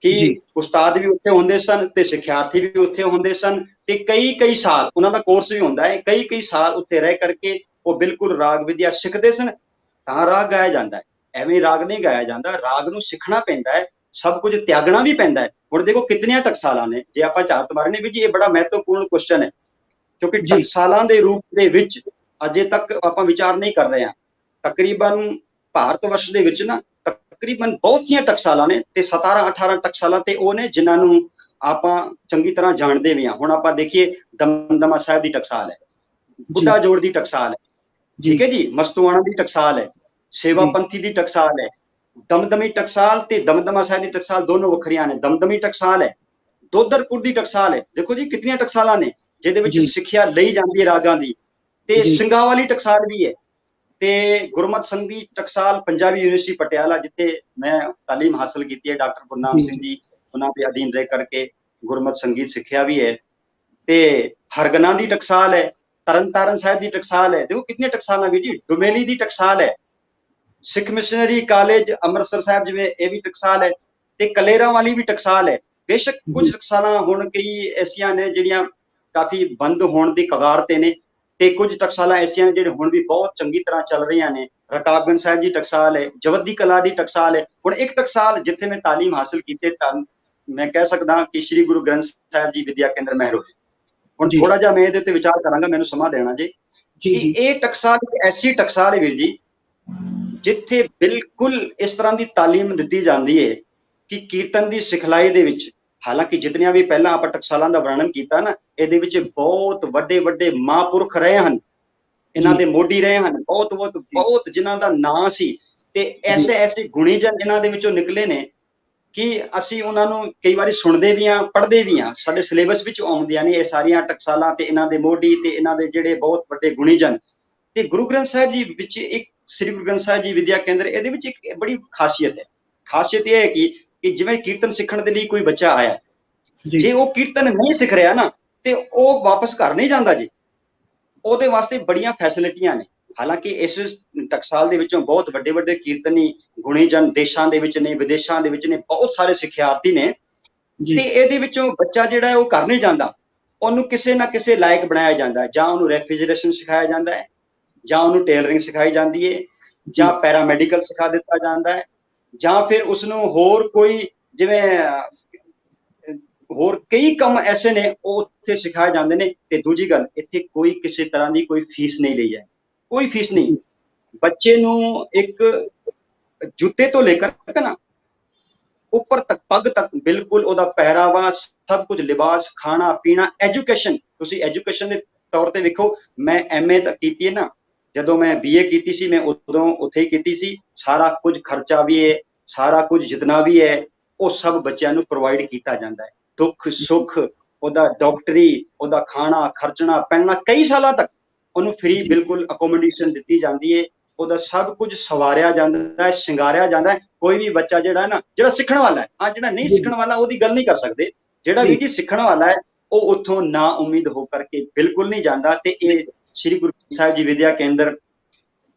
ਕਿ ਉਸਤਾਦ ਵੀ ਉੱਥੇ ਹੁੰਦੇ ਸਨ ਤੇ ਸਿੱਖਿਆਰਥੀ ਵੀ ਉੱਥੇ ਹੁੰਦੇ ਸਨ, ਤੇ ਕਈ ਸਾਲ ਉਹਨਾਂ ਦਾ ਕੋਰਸ ਵੀ ਹੁੰਦਾ ਹੈ, ਕਈ ਸਾਲ ਉੱਥੇ ਰਹਿ ਕਰਕੇ ਉਹ ਬਿਲਕੁਲ ਰਾਗ ਵਿਦਿਆ ਸਿੱਖਦੇ ਸਨ, ਤਾਂ ਰਾਗ ਗਾਇਆ ਜਾਂਦਾ ਹੈ। ਐਵੇਂ ਰਾਗ ਨਹੀਂ ਗਾਇਆ ਜਾਂਦਾ, ਰਾਗ ਨੂੰ ਸਿੱਖਣਾ ਪੈਂਦਾ ਹੈ, ਸਭ ਕੁਝ ਤਿਆਗਣਾ ਵੀ ਪੈਂਦਾ ਹੈ। ਹੁਣ ਦੇਖੋ ਕਿਤਨੀਆਂ ਟਕਸਾਲਾਂ ਨੇ, ਜੇ ਆਪਾਂ ਝਾਤ ਮਾਰਨੇ ਵੀ ਜੀ, ਇਹ ਬੜਾ ਮਹੱਤਵਪੂਰਨ ਕੁਐਸਚਨ ਹੈ, ਕਿਉਂਕਿ ਟਕਸਾਲਾਂ ਦੇ ਰੂਪ ਦੇ ਵਿੱਚ ਅਜੇ ਤੱਕ ਆਪਾਂ ਵਿਚਾਰ ਨਹੀਂ ਕਰ ਰਹੇ ਹਾਂ। ਤਕਰੀਬਨ ਭਾਰਤ ਵਰਸ਼ ਦੇ ਵਿੱਚ ਨਾ ਤਕਰੀਬਨ ਬਹੁਤ ਸੀਆਂ ਟਕਸਾਲਾਂ ਨੇ, ਤੇ 17-18 ਟਕਸਾਲਾਂ ਤੇ ਉਹ ਨੇ ਜਿਨ੍ਹਾਂ ਨੂੰ ਆਪਾਂ ਚੰਗੀ ਤਰ੍ਹਾਂ ਜਾਣਦੇ ਵੀ ਹਾਂ। ਹੁਣ ਆਪਾਂ ਦੇਖੀਏ, ਦਮਦਮਾ ਸਾਹਿਬ ਦੀ ਟਕਸਾਲ ਹੈ, ਬੁੱਢਾ ਜੋੜ ਦੀ ਟਕਸਾਲ ਹੈ, ਠੀਕ ਹੈ ਜੀ, ਮਸਤੂਆਣਾ ਦੀ ਟਕਸਾਲ ਹੈ, ਸੇਵਾ ਪੰਥੀ ਦੀ ਟਕਸਾਲ ਹੈ। ਦਮਦਮੀ ਟਕਸਾਲ ਤੇ ਦਮਦਮਾ ਸਾਹਿਬ ਦੀ ਟਕਸਾਲ ਦੋਨੋਂ ਵੱਖਰੀਆਂ ਨੇ। ਦਮਦਮੀ ਟਕਸਾਲ ਹੈ, ਦੋਦਰਪੁਰ ਦੀ ਟਕਸਾਲ ਹੈ। ਦੇਖੋ ਜੀ ਕਿਤਨੀਆਂ ਟਕਸਾਲਾਂ ਨੇ ਜਿਹਦੇ ਵਿੱਚ ਸਿੱਖਿਆ ਲਈ ਜਾਂਦੀ ਹੈ ਰਾਗਾਂ ਦੀ, ਤੇ ਸਿੰਘਾਂ ਵਾਲੀ ਟਕਸਾਲ ਵੀ ਹੈ, ਤੇ ਗੁਰਮਤਿ ਸੰਘ ਦੀ ਟਕਸਾਲ ਪੰਜਾਬੀ ਯੂਨੀਵਰਸਿਟੀ ਪਟਿਆਲਾ, ਜਿੱਥੇ ਮੈਂ ਤਾਲੀਮ ਹਾਸਲ ਕੀਤੀ ਹੈ, ਡਾਕਟਰ ਗੁਰਨਾਮ ਸਿੰਘ ਜੀ ਉਹਨਾਂ ਦੇ ਅਧੀਨ ਰਹਿ ਕਰਕੇ ਗੁਰਮਤਿ ਸੰਗੀਤ ਸਿੱਖਿਆ ਵੀ ਹੈ। ਤੇ ਹਰਗਨਾ ਦੀ ਟਕਸਾਲ ਹੈ, ਤਰਨਤਾਰਨ ਸਾਹਿਬ ਦੀ ਟਕਸਾਲ ਹੈ। ਦੇਖੋ ਕਿਤਨੀਆਂ ਟਕਸਾਲਾਂ ਵੀ ਜੀ। ਡੁਮੇਲੀ ਦੀ ਟਕਸਾਲ ਹੈ, ਸਿੱਖ ਮਿਸ਼ਨਰੀ ਕਾਲਜ ਅੰਮ੍ਰਿਤਸਰ ਸਾਹਿਬ ਜਿਵੇਂ, ਇਹ ਵੀ ਟਕਸਾਲ ਹੈ, ਤੇ ਕਲੇਰਾਂ ਵਾਲੀ ਵੀ ਟਕਸਾਲ ਹੈ। ਬੇਸ਼ੱਕ ਕੁਝ ਟਕਸਾਲਾਂ ਹੁਣ ਕਈ ਐਸੀਆਂ ਨੇ ਜਿਹੜੀਆਂ ਕਾਫੀ ਬੰਦ ਹੋਣ ਦੀ ਕਗਾਰ ਤੇ ਨੇ, ਤੇ ਕੁਝ ਟਕਸਾਲਾਂ ਐਸੀਆਂ ਨੇ ਜਿਹੜੇ ਹੁਣ ਵੀ ਬਹੁਤ ਚੰਗੀ ਤਰ੍ਹਾਂ ਚੱਲ ਰਹੀਆਂ ਨੇ। ਰਕਾਬਗੰਜ ਸਾਹਿਬ ਦੀ ਟਕਸਾਲ ਹੈ, ਜਵੱਦੀ ਕਲਾ ਦੀ ਟਕਸਾਲ ਹੈ। ਹੁਣ ਇੱਕ ਟਕਸਾਲ ਜਿੱਥੇ ਮੈਂ ਤਾਲੀਮ ਹਾਸਲ ਕੀਤੀ, ਤਾਂ ਮੈਂ ਕਹਿ ਸਕਦਾ ਕਿ ਸ੍ਰੀ ਗੁਰੂ ਗ੍ਰੰਥ ਸਾਹਿਬ ਜੀ ਵਿਦਿਆ ਕੇਂਦਰ ਮਹਿਰੋਲੀ। ਹੁਣ ਥੋੜਾ ਜਿਹਾ ਮੈਂ ਇਹਦੇ ਤੇ ਵਿਚਾਰ ਕਰਾਂਗਾ, ਮੈਨੂੰ ਸਮਾਂ ਦੇਣਾ ਜੀ। ਕਿ ਇਹ ਟਕਸਾਲ ਇੱਕ ਐਸੀ ਟਕਸਾਲ ਹੈ ਵੀਰ ਜੀ, ਜਿੱਥੇ ਬਿਲਕੁਲ ਇਸ ਤਰ੍ਹਾਂ ਦੀ ਤਾਲੀਮ ਦਿੱਤੀ ਜਾਂਦੀ ਹੈ ਕਿ ਕੀਰਤਨ ਦੀ ਸਿਖਲਾਈ ਦੇ ਵਿੱਚ, ਹਾਲਾਂਕਿ ਜਿਤਨੀਆਂ ਵੀ ਪਹਿਲਾਂ ਆਪਾਂ ਟਕਸਾਲਾਂ ਦਾ ਵਰਣਨ ਕੀਤਾ ਨਾ, ਇਹਦੇ ਵਿੱਚ ਬਹੁਤ ਵੱਡੇ ਮਹਾਂਪੁਰਖ ਰਹੇ ਹਨ, ਇਹਨਾਂ ਦੇ ਮੋਢੀ ਰਹੇ ਹਨ, ਬਹੁਤ ਜਿਨ੍ਹਾਂ ਦਾ ਨਾਂ ਸੀ, ਤੇ ਐਸੇ ਗੁਣੀਜਨ ਇਹਨਾਂ ਦੇ ਵਿੱਚੋਂ ਨਿਕਲੇ ਨੇ ਕਿ ਅਸੀਂ ਉਹਨਾਂ ਨੂੰ ਕਈ ਵਾਰੀ ਸੁਣਦੇ ਵੀ ਹਾਂ, ਪੜ੍ਹਦੇ ਵੀ ਹਾਂ। ਸਾਡੇ ਸਿਲੇਬਸ ਵਿੱਚ ਆਉਂਦੀਆਂ ਨੇ ਇਹ ਸਾਰੀਆਂ ਟਕਸਾਲਾਂ, ਤੇ ਇਹਨਾਂ ਦੇ ਮੋਢੀ, ਤੇ ਇਹਨਾਂ ਦੇ ਜਿਹੜੇ ਬਹੁਤ ਵੱਡੇ ਗੁਣੀਜਨ। ਤੇ ਗੁਰੂ ਗ੍ਰੰਥ ਸਾਹਿਬ ਜੀ ਵਿੱਚ ਇੱਕ ਸ੍ਰੀ ਗੁਰੂ ਗ੍ਰੰਥ ਸਾਹਿਬ ਜੀ ਵਿਦਿਆ ਕੇਂਦਰ, ਇਹਦੇ ਵਿੱਚ ਇੱਕ ਬੜੀ ਖਾਸੀਅਤ ਹੈ। ਖਾਸੀਅਤ ਇਹ ਹੈ ਕਿ ਜਿਵੇਂ ਕੀਰਤਨ ਸਿੱਖਣ ਦੇ ਲਈ ਕੋਈ ਬੱਚਾ ਆਇਆ, ਜੇ ਉਹ ਕੀਰਤਨ ਨਹੀਂ ਸਿੱਖ ਰਿਹਾ ਨਾ, ਤੇ ਉਹ ਵਾਪਸ ਘਰ ਨਹੀਂ ਜਾਂਦਾ ਜੀ। ਉਹਦੇ ਵਾਸਤੇ ਬੜੀਆਂ ਫੈਸਿਲਿਟੀਆਂ ਨੇ। ਹਾਲਾਂਕਿ ਇਸ ਟਕਸਾਲ ਦੇ ਵਿੱਚੋਂ ਬਹੁਤ ਵੱਡੇ ਕੀਰਤਨੀ ਗੁਣੀਜਨ ਦੇਸ਼ਾਂ ਦੇ ਵਿੱਚ ਨੇ, ਵਿਦੇਸ਼ਾਂ ਦੇ ਵਿੱਚ ਨੇ, ਬਹੁਤ ਸਾਰੇ ਸਿੱਖਿਆਰਥੀ ਨੇ, ਤੇ ਇਹਦੇ ਵਿੱਚੋਂ ਬੱਚਾ ਜਿਹੜਾ ਹੈ ਉਹ ਘਰ ਨਹੀਂ ਜਾਂਦਾ, ਉਹਨੂੰ ਕਿਸੇ ਨਾ ਕਿਸੇ ਲਾਇਕ ਬਣਾਇਆ ਜਾਂਦਾ। ਜਾਂ ਉਹਨੂੰ ਰੈਫ੍ਰਿਜਰੇਸ਼ਨ ਸਿਖਾਇਆ ਜਾਂਦਾ ਹੈ, ਜਾਂ ਉਹਨੂੰ ਟੇਲਰਿੰਗ ਸਿਖਾਈ ਜਾਂਦੀ ਹੈ, ਜਾਂ ਪੈਰਾਮੈਡੀਕਲ ਸਿਖਾ ਦਿੱਤਾ ਜਾਂਦਾ ਹੈ, ਜਾਂ ਫਿਰ ਉਸਨੂੰ ਹੋਰ ਕੋਈ ਜਿਵੇਂ ਹੋਰ ਕਈ ਕੰਮ ਐਸੇ ਨੇ ਉਹ ਉੱਥੇ ਸਿਖਾਏ ਜਾਂਦੇ ਨੇ। ਤੇ ਦੂਜੀ ਗੱਲ, ਇੱਥੇ ਕੋਈ ਕਿਸੇ ਤਰ੍ਹਾਂ ਦੀ ਕੋਈ ਫੀਸ ਨਹੀਂ ਲਈ ਹੈ, ਕੋਈ ਫੀਸ ਨਹੀਂ। ਬੱਚੇ ਨੂੰ ਇੱਕ ਜੁੱਤੇ ਤੋਂ ਲੈ ਕੇ ਨਾ ਉੱਪਰ ਤੱਕ, ਪੱਗ ਤੱਕ, ਬਿਲਕੁਲ ਉਹਦਾ ਪਹਿਰਾਵਾ, ਸਭ ਕੁਝ, ਲਿਬਾਸ, ਖਾਣਾ ਪੀਣਾ, ਐਜੂਕੇਸ਼ਨ। ਤੁਸੀਂ ਐਜੂਕੇਸ਼ਨ ਦੇ ਤੌਰ ਤੇ ਵੇਖੋ, ਮੈਂ MA ਤੱਕ ਕੀਤੀ ਹੈ ਨਾ, ਜਦੋਂ ਮੈਂ BA ਕੀਤੀ ਸੀ, ਮੈਂ ਉਦੋਂ ਉੱਥੇ ਹੀ ਕੀਤੀ ਸੀ। ਸਾਰਾ ਕੁਝ ਖਰਚਾ ਵੀ ਹੈ, ਸਾਰਾ ਕੁਝ ਜਿਤਨਾ ਵੀ ਹੈ ਉਹ ਸਭ ਬੱਚਿਆਂ ਨੂੰ ਪ੍ਰੋਵਾਈਡ ਕੀਤਾ ਜਾਂਦਾ ਹੈ। ਦੁੱਖ ਸੁੱਖ ਉਹਦਾ, ਡਾਕਟਰੀ, ਉਹਦਾ ਖਾਣਾ ਖਰਚਣਾ ਪਹਿਨਣਾ, ਕਈ ਸਾਲਾਂ ਤੱਕ ਉਹਨੂੰ ਫ੍ਰੀ ਜੀ ਬਿਲਕੁਲ ਅਕੋਮੋਡੇਸ਼ਨ ਦਿੱਤੀ ਜਾਂਦੀ ਹੈ। ਉਹਦਾ ਸਭ ਕੁਝ ਸਵਾਰਿਆ ਜਾਂਦਾ ਹੈ, ਸ਼ਿੰਗਾਰਿਆ ਜਾਂਦਾ ਹੈ। ਕੋਈ ਵੀ ਬੱਚਾ ਜਿਹੜਾ ਨਾ, ਜਿਹੜਾ ਸਿੱਖਣ ਵਾਲਾ ਹੈ, ਹਾਂ ਜਿਹੜਾ ਨਹੀਂ ਜੀ ਸਿੱਖਣ ਵਾਲਾ ਉਹਦੀ ਗੱਲ ਨਹੀਂ ਕਰ ਸਕਦੇ। ਜਿਹੜਾ ਵੀ ਜੀ ਜੀ ਸਿੱਖਣ ਵਾਲਾ ਹੈ ਉਹ ਉੱਥੋਂ ਨਾ ਉਮੀਦ ਹੋ ਕਰਕੇ ਬਿਲਕੁਲ ਨਹੀਂ ਜਾਂਦਾ। ਤੇ ਇਹ ਸ੍ਰੀ ਗੁਰੂ ਗ੍ਰੰਥ ਸਾਹਿਬ ਜੀ ਵਿਦਿਆ ਕੇਂਦਰ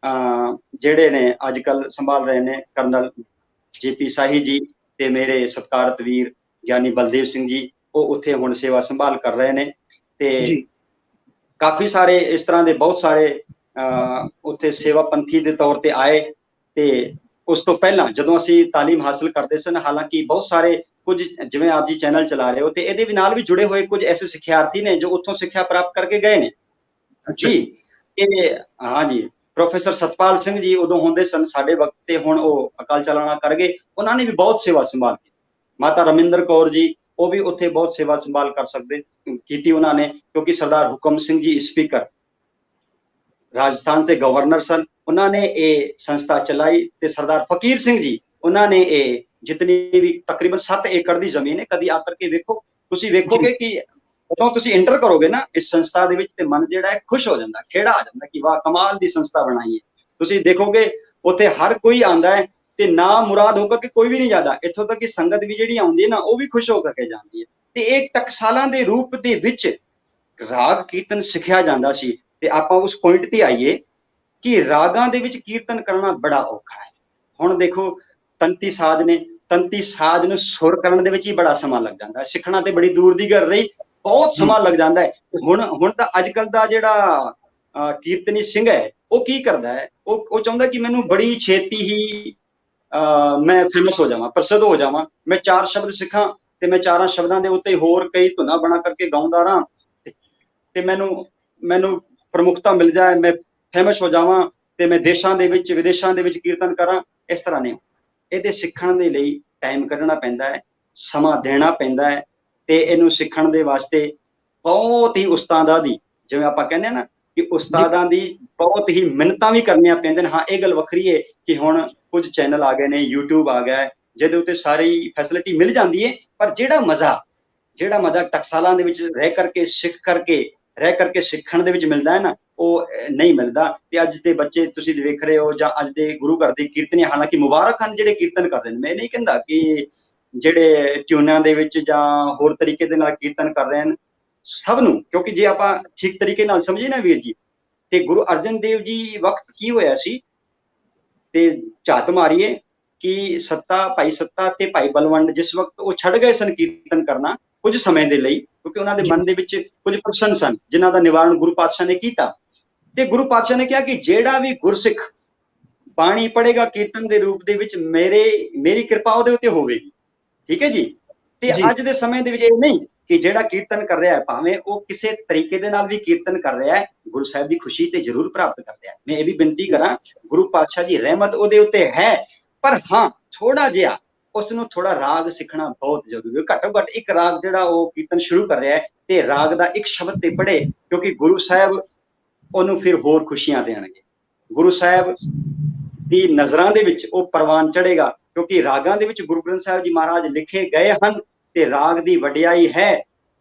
ਜਿਹੜੇ ਨੇ ਅੱਜ ਕੱਲ ਸੰਭਾਲ ਰਹੇ ਨੇ ਕਰਨਲ JP ਸਾਹੀ ਜੀ ਤੇ ਮੇਰੇ ਸਤਿਕਾਰਤ ਵੀਰ ਗਿਆਨੀ ਬਲਦੇਵ ਸਿੰਘ ਜੀ, ਉਹ ਉੱਥੇ ਹੁਣ ਸੇਵਾ ਸੰਭਾਲ ਕਰ ਰਹੇ ਨੇ। ਤੇ ਜੀ ਕਾਫੀ ਸਾਰੇ ਇਸ ਤਰ੍ਹਾਂ ਦੇ ਬਹੁਤ ਸਾਰੇ ਉੱਥੇ ਸੇਵਾ ਪੰਥੀ ਦੇ ਤੌਰ ਤੇ ਆਏ। ਤੇ ਉਸ ਤੋਂ ਪਹਿਲਾਂ ਜਦੋਂ ਅਸੀਂ ਤਾਲੀਮ ਹਾਸਲ ਕਰਦੇ ਸਨ, ਹਾਲਾਂਕਿ ਬਹੁਤ ਸਾਰੇ ਕੁਝ, ਜਿਵੇਂ ਆਪ ਜੀ ਚੈਨਲ ਚਲਾ ਰਹੇ ਹੋ, ਤੇ ਇਹਦੇ ਨਾਲ ਵੀ ਜੁੜੇ ਹੋਏ ਕੁਝ ਐਸੇ ਸਿੱਖਿਆਰਥੀ ਨੇ ਜੋ ਉੱਥੋਂ ਸਿੱਖਿਆ ਪ੍ਰਾਪਤ ਕਰਕੇ ਗਏ ਨੇ ਅੱਛਾ ਜੀ। ਇਹ ਹਾਂ ਜੀ, ਪ੍ਰੋਫੈਸਰ ਸਤਪਾਲ ਸਿੰਘ ਜੀ ਉਦੋਂ ਹੁੰਦੇ ਸਨ ਸਾਡੇ ਵਕਤ ਤੇ, ਹੁਣ ਉਹ ਅਕਾਲ ਚਲਾਣਾ ਕਰ ਗਏ। ਉਹਨਾਂ ਨੇ ਵੀ ਬਹੁਤ ਸੇਵਾ ਸੰਭਾਲ ਕੀਤੀ। ਮਾਤਾ ਰਮਿੰਦਰ ਕੌਰ ਜੀ, ਉਹ ਵੀ ਉੱਥੇ ਬਹੁਤ ਸੇਵਾ ਸੰਭਾਲ ਕਰ ਸਕਦੇ ਕੀਤੀ ਉਹਨਾਂ ਨੇ, ਕਿਉਂਕਿ ਸਰਦਾਰ ਹੁਕਮ ਸਿੰਘ ਜੀ ਸਪੀਕਰ ਰਾਜਸਥਾਨ ਦੇ ਗਵਰਨਰ ਸਨ, ਉਹਨਾਂ ਨੇ ਇਹ ਸੰਸਥਾ ਚਲਾਈ। ਤੇ ਸਰਦਾਰ ਫਕੀਰ ਸਿੰਘ ਜੀ, ਉਹਨਾਂ ਨੇ ਇਹ ਜਿਤਨੀ ਵੀ ਤਕਰੀਬਨ 7 ਏਕੜ ਦੀ ਜ਼ਮੀਨ ਹੈ, ਕਦੀ ਆ ਕਰਕੇ ਵੇਖੋ, ਤੁਸੀਂ ਵੇਖੋਗੇ ਕਿ ਜਦੋਂ ਤੁਸੀਂ ਇੰਟਰ ਕਰੋਗੇ ਨਾ ਇਸ ਸੰਸਥਾ ਦੇ ਵਿੱਚ, ਤੇ ਮਨ ਜਿਹੜਾ ਹੈ ਖੁਸ਼ ਹੋ ਜਾਂਦਾ, ਖੇੜਾ ਆ ਜਾਂਦਾ ਕਿ ਵਾਹ ਕਮਾਲ ਦੀ ਸੰਸਥਾ ਬਣਾਈ ਹੈ। ਤੁਸੀਂ ਦੇਖੋਗੇ ਉੱਥੇ ਹਰ ਕੋਈ ਆਂਦਾ ਹੈ ਤੇ ਨਾ ਮੁਰਾਦ ਹੋ ਕਰਕੇ ਕੋਈ ਵੀ ਨਹੀਂ ਜਾਂਦਾ। ਇੱਥੋਂ ਤੱਕ ਕਿ ਸੰਗਤ ਵੀ ਜਿਹੜੀ ਆਉਂਦੀ ਹੈ ਨਾ, ਉਹ ਵੀ ਖੁਸ਼ ਹੋ ਕਰਕੇ ਜਾਂਦੀ ਹੈ। ਤੇ ਇਹ ਟਕਸਾਲਾਂ ਦੇ ਰੂਪ ਦੇ ਵਿੱਚ ਰਾਗ ਕੀਰਤਨ ਸਿੱਖਿਆ ਜਾਂਦਾ ਸੀ। ਤੇ ਆਪਾਂ ਉਸ ਪੁਆਇੰਟ ਤੇ ਆਈਏ ਕਿ ਰਾਗਾਂ ਦੇ ਵਿੱਚ ਕੀਰਤਨ ਕਰਨਾ ਬੜਾ ਔਖਾ ਹੈ। ਹੁਣ ਦੇਖੋ ਤੰਤੀ ਸਾਧ ਨੇ, ਤੰਤੀ ਸਾਧ ਨੂੰ ਸੁਰ ਕਰਨ ਦੇ ਵਿੱਚ ਹੀ ਬੜਾ ਸਮਾਂ ਲੱਗ ਜਾਂਦਾ ਹੈ। ਸਿੱਖਣਾ ਤੇ ਬੜੀ ਦੂਰ ਦੀ ਗੱਲ ਰਹੀ, ਬਹੁਤ ਸਮਾਂ ਲੱਗ ਜਾਂਦਾ ਹੈ। ਹੁਣ ਤਾਂ ਅੱਜ ਕੱਲ ਦਾ ਜਿਹੜਾ ਕੀਰਤਨੀ ਸਿੰਘ ਹੈ, ਉਹ ਕੀ ਕਰਦਾ ਹੈ, ਉਹ ਚਾਹੁੰਦਾ ਕਿ ਮੈਨੂੰ ਬੜੀ ਛੇਤੀ ਹੀ ਮੈਂ ਫੇਮਸ ਹੋ ਜਾਵਾਂ, ਪ੍ਰਸਿੱਧ ਹੋ ਜਾਵਾਂ। ਮੈਂ 4 ਸ਼ਬਦ ਸਿੱਖਾਂ ਤੇ ਮੈਂ 4 ਸ਼ਬਦਾਂ ਦੇ ਉੱਤੇ ਹੋਰ ਕਈ ਧੁਨਾਂ ਬਣਾ ਕਰਕੇ ਗਾਉਂਦਾ ਰਹਾਂ ਤੇ ਮੈਨੂੰ ਪ੍ਰਮੁਖਤਾ ਮਿਲ ਜਾਏ, ਮੈਂ ਫੇਮਸ ਹੋ ਜਾਵਾਂ ਤੇ ਮੈਂ ਦੇਸ਼ਾਂ ਦੇ ਵਿੱਚ ਵਿਦੇਸ਼ਾਂ ਦੇ ਵਿੱਚ ਕੀਰਤਨ ਕਰਾਂ। ਇਸ ਤਰ੍ਹਾਂ ਨਹੀਂ। ਇਹਦੇ ਸਿੱਖਣ ਦੇ ਲਈ ਟਾਈਮ ਕੱਢਣਾ ਪੈਂਦਾ ਹੈ, ਸਮਾਂ ਦੇਣਾ ਪੈਂਦਾ ਹੈ। ਤੇ ਇਹਨੂੰ ਸਿੱਖਣ ਦੇ ਵਾਸਤੇ ਬਹੁਤ ਹੀ ਉਸਤਾਦਾਂ ਦੀ, ਜਿਵੇਂ ਆਪਾਂ ਕਹਿੰਦੇ ਆ ਨਾ ਕਿ ਉਸਤਾਦਾਂ ਦੀ ਬਹੁਤ ਹੀ ਮਿਹਨਤਾਂ ਵੀ ਕਰਨੀਆਂ ਪੈਂਦੀਆਂ ਨੇ। ਹਾਂ, ਇਹ ਗੱਲ ਵੱਖਰੀ ਹੈ ਕਿ ਹੁਣ ਕੁਝ ਚੈਨਲ ਆ ਗਏ ਨੇ, YouTube ਆ ਗਿਆ, ਜਿਹਦੇ ਉੱਤੇ ਸਾਰੀ ਫੈਸਿਲਿਟੀ ਮਿਲ ਜਾਂਦੀ ਹੈ। ਪਰ ਜਿਹੜਾ ਮਜ਼ਾ ਟਕਸਾਲਾਂ ਦੇ ਵਿੱਚ ਰਹਿ ਕਰਕੇ ਸਿੱਖਣ ਦੇ ਵਿੱਚ ਮਿਲਦਾ ਹੈ ਨਾ, ਉਹ ਨਹੀਂ ਮਿਲਦਾ। ਤੇ ਅੱਜ ਦੇ ਬੱਚੇ ਤੁਸੀਂ ਵੇਖ ਰਹੇ ਹੋ, ਜਾਂ ਅੱਜ ਦੇ ਗੁਰੂ ਘਰ ਦੇ ਕੀਰਤਨੀ, ਹਾਲਾਂਕਿ ਮੁਬਾਰਕ ਹਨ ਜਿਹੜੇ ਕੀਰਤਨ ਕਰਦੇ ਨੇ। ਮੈਂ ਨਹੀਂ ਕਹਿੰਦਾ ਕਿ ਜਿਹੜੇ ਟਿਊਨਾਂ ਦੇ ਵਿੱਚ ਜਾਂ ਹੋਰ ਤਰੀਕੇ ਦੇ ਨਾਲ ਕੀਰਤਨ ਕਰ ਰਹੇ ਹਨ, ਸਭ ਨੂੰ, ਕਿਉਂਕਿ ਜੇ ਆਪਾਂ ਠੀਕ ਤਰੀਕੇ ਨਾਲ ਸਮਝੀਏ ਨਾ ਵੀਰ ਜੀ, ਤੇ ਗੁਰੂ ਅਰਜਨ ਦੇਵ ਜੀ ਵਕਤ ਕੀ ਹੋਇਆ ਸੀ, ਤੇ ਝਾਤ ਮਾਰੀਏ ਕਿ ਭਾਈ ਸੱਤਾ ਤੇ ਭਾਈ ਬਲਵੰਡ ਜਿਸ ਵਕਤ ਉਹ ਛੱਡ ਗਏ ਸਨ ਕੀਰਤਨ ਕਰਨਾ ਕੁਝ ਸਮੇਂ ਦੇ ਲਈ, ਕਿਉਂਕਿ ਉਹਨਾਂ ਦੇ ਮਨ ਦੇ ਵਿੱਚ ਕੁਝ ਪ੍ਰਸ਼ਨ ਸਨ ਜਿਨ੍ਹਾਂ ਦਾ ਨਿਵਾਰਨ ਗੁਰੂ ਪਾਤਸ਼ਾਹ ਨੇ ਕੀਤਾ। ਤੇ ਗੁਰੂ ਪਾਤਸ਼ਾਹ ਨੇ ਕਿਹਾ ਕਿ ਜਿਹੜਾ ਵੀ ਗੁਰਸਿੱਖ ਬਾਣੀ ਪੜ੍ਹੇਗਾ ਕੀਰਤਨ ਦੇ ਰੂਪ ਦੇ ਵਿੱਚ, ਮੇਰੀ ਕਿਰਪਾ ਉਹਦੇ ਉੱਤੇ ਹੋਵੇਗੀ। ਠੀਕ ਹੈ ਜੀ। ਤੇ ਅੱਜ ਦੇ ਸਮੇਂ ਦੇ ਵਿੱਚ ਇਹ ਨਹੀਂ ਕਿ ਜਿਹੜਾ ਕੀਰਤਨ ਕਰ ਰਿਹਾ ਹੈ, ਭਾਵੇਂ ਉਹ ਕਿਸੇ ਤਰੀਕੇ ਦੇ ਨਾਲ ਵੀ ਕੀਰਤਨ ਕਰ ਰਿਹਾ ਹੈ, ਗੁਰੂ ਸਾਹਿਬ ਦੀ ਖੁਸ਼ੀ ਤੇ ਜ਼ਰੂਰ ਪ੍ਰਾਪਤ ਕਰ ਰਿਹਾ ਹੈ। ਮੈਂ ਇਹ ਵੀ ਬੇਨਤੀ ਕਰਾਂ, ਗੁਰੂ ਪਾਤਸ਼ਾਹ ਦੀ ਰਹਿਮਤ ਉਹਦੇ ਉੱਤੇ ਹੈ, ਪਰ ਹਾਂ ਥੋੜਾ ਜਿਹਾ ਉਸ ਨੂੰ ਥੋੜਾ ਰਾਗ ਸਿੱਖਣਾ ਬਹੁਤ ਜ਼ਰੂਰੀ ਹੈ। ਘੱਟੋ ਘੱਟ ਇੱਕ ਰਾਗ ਜਿਹੜਾ ਉਹ ਕੀਰਤਨ ਸ਼ੁਰੂ ਕਰ ਰਿਹਾ ਹੈ, ਤੇ ਰਾਗ ਦਾ ਇੱਕ ਸ਼ਬਦ ਤੇ ਪੜ੍ਹੇ, ਕਿਉਂਕਿ ਗੁਰੂ ਸਾਹਿਬ ਉਹਨੂੰ ਫਿਰ ਹੋਰ ਖੁਸ਼ੀਆਂ ਦੇਣਗੇ। ਗੁਰੂ ਸਾਹਿਬ ਦੀ ਨਜ਼ਰਾਂ ਦੇ ਵਿੱਚ ਉਹ ਪ੍ਰਵਾਨ ਚੜ੍ਹੇਗਾ, ਕਿਉਂਕਿ ਰਾਗਾਂ ਦੇ ਵਿੱਚ ਗੁਰੂ ਗ੍ਰੰਥ ਸਾਹਿਬ ਜੀ ਮਹਾਰਾਜ ਲਿਖੇ ਗਏ ਹਨ। ਤੇ ਰਾਗ ਦੀ ਵਡਿਆਈ ਹੈ,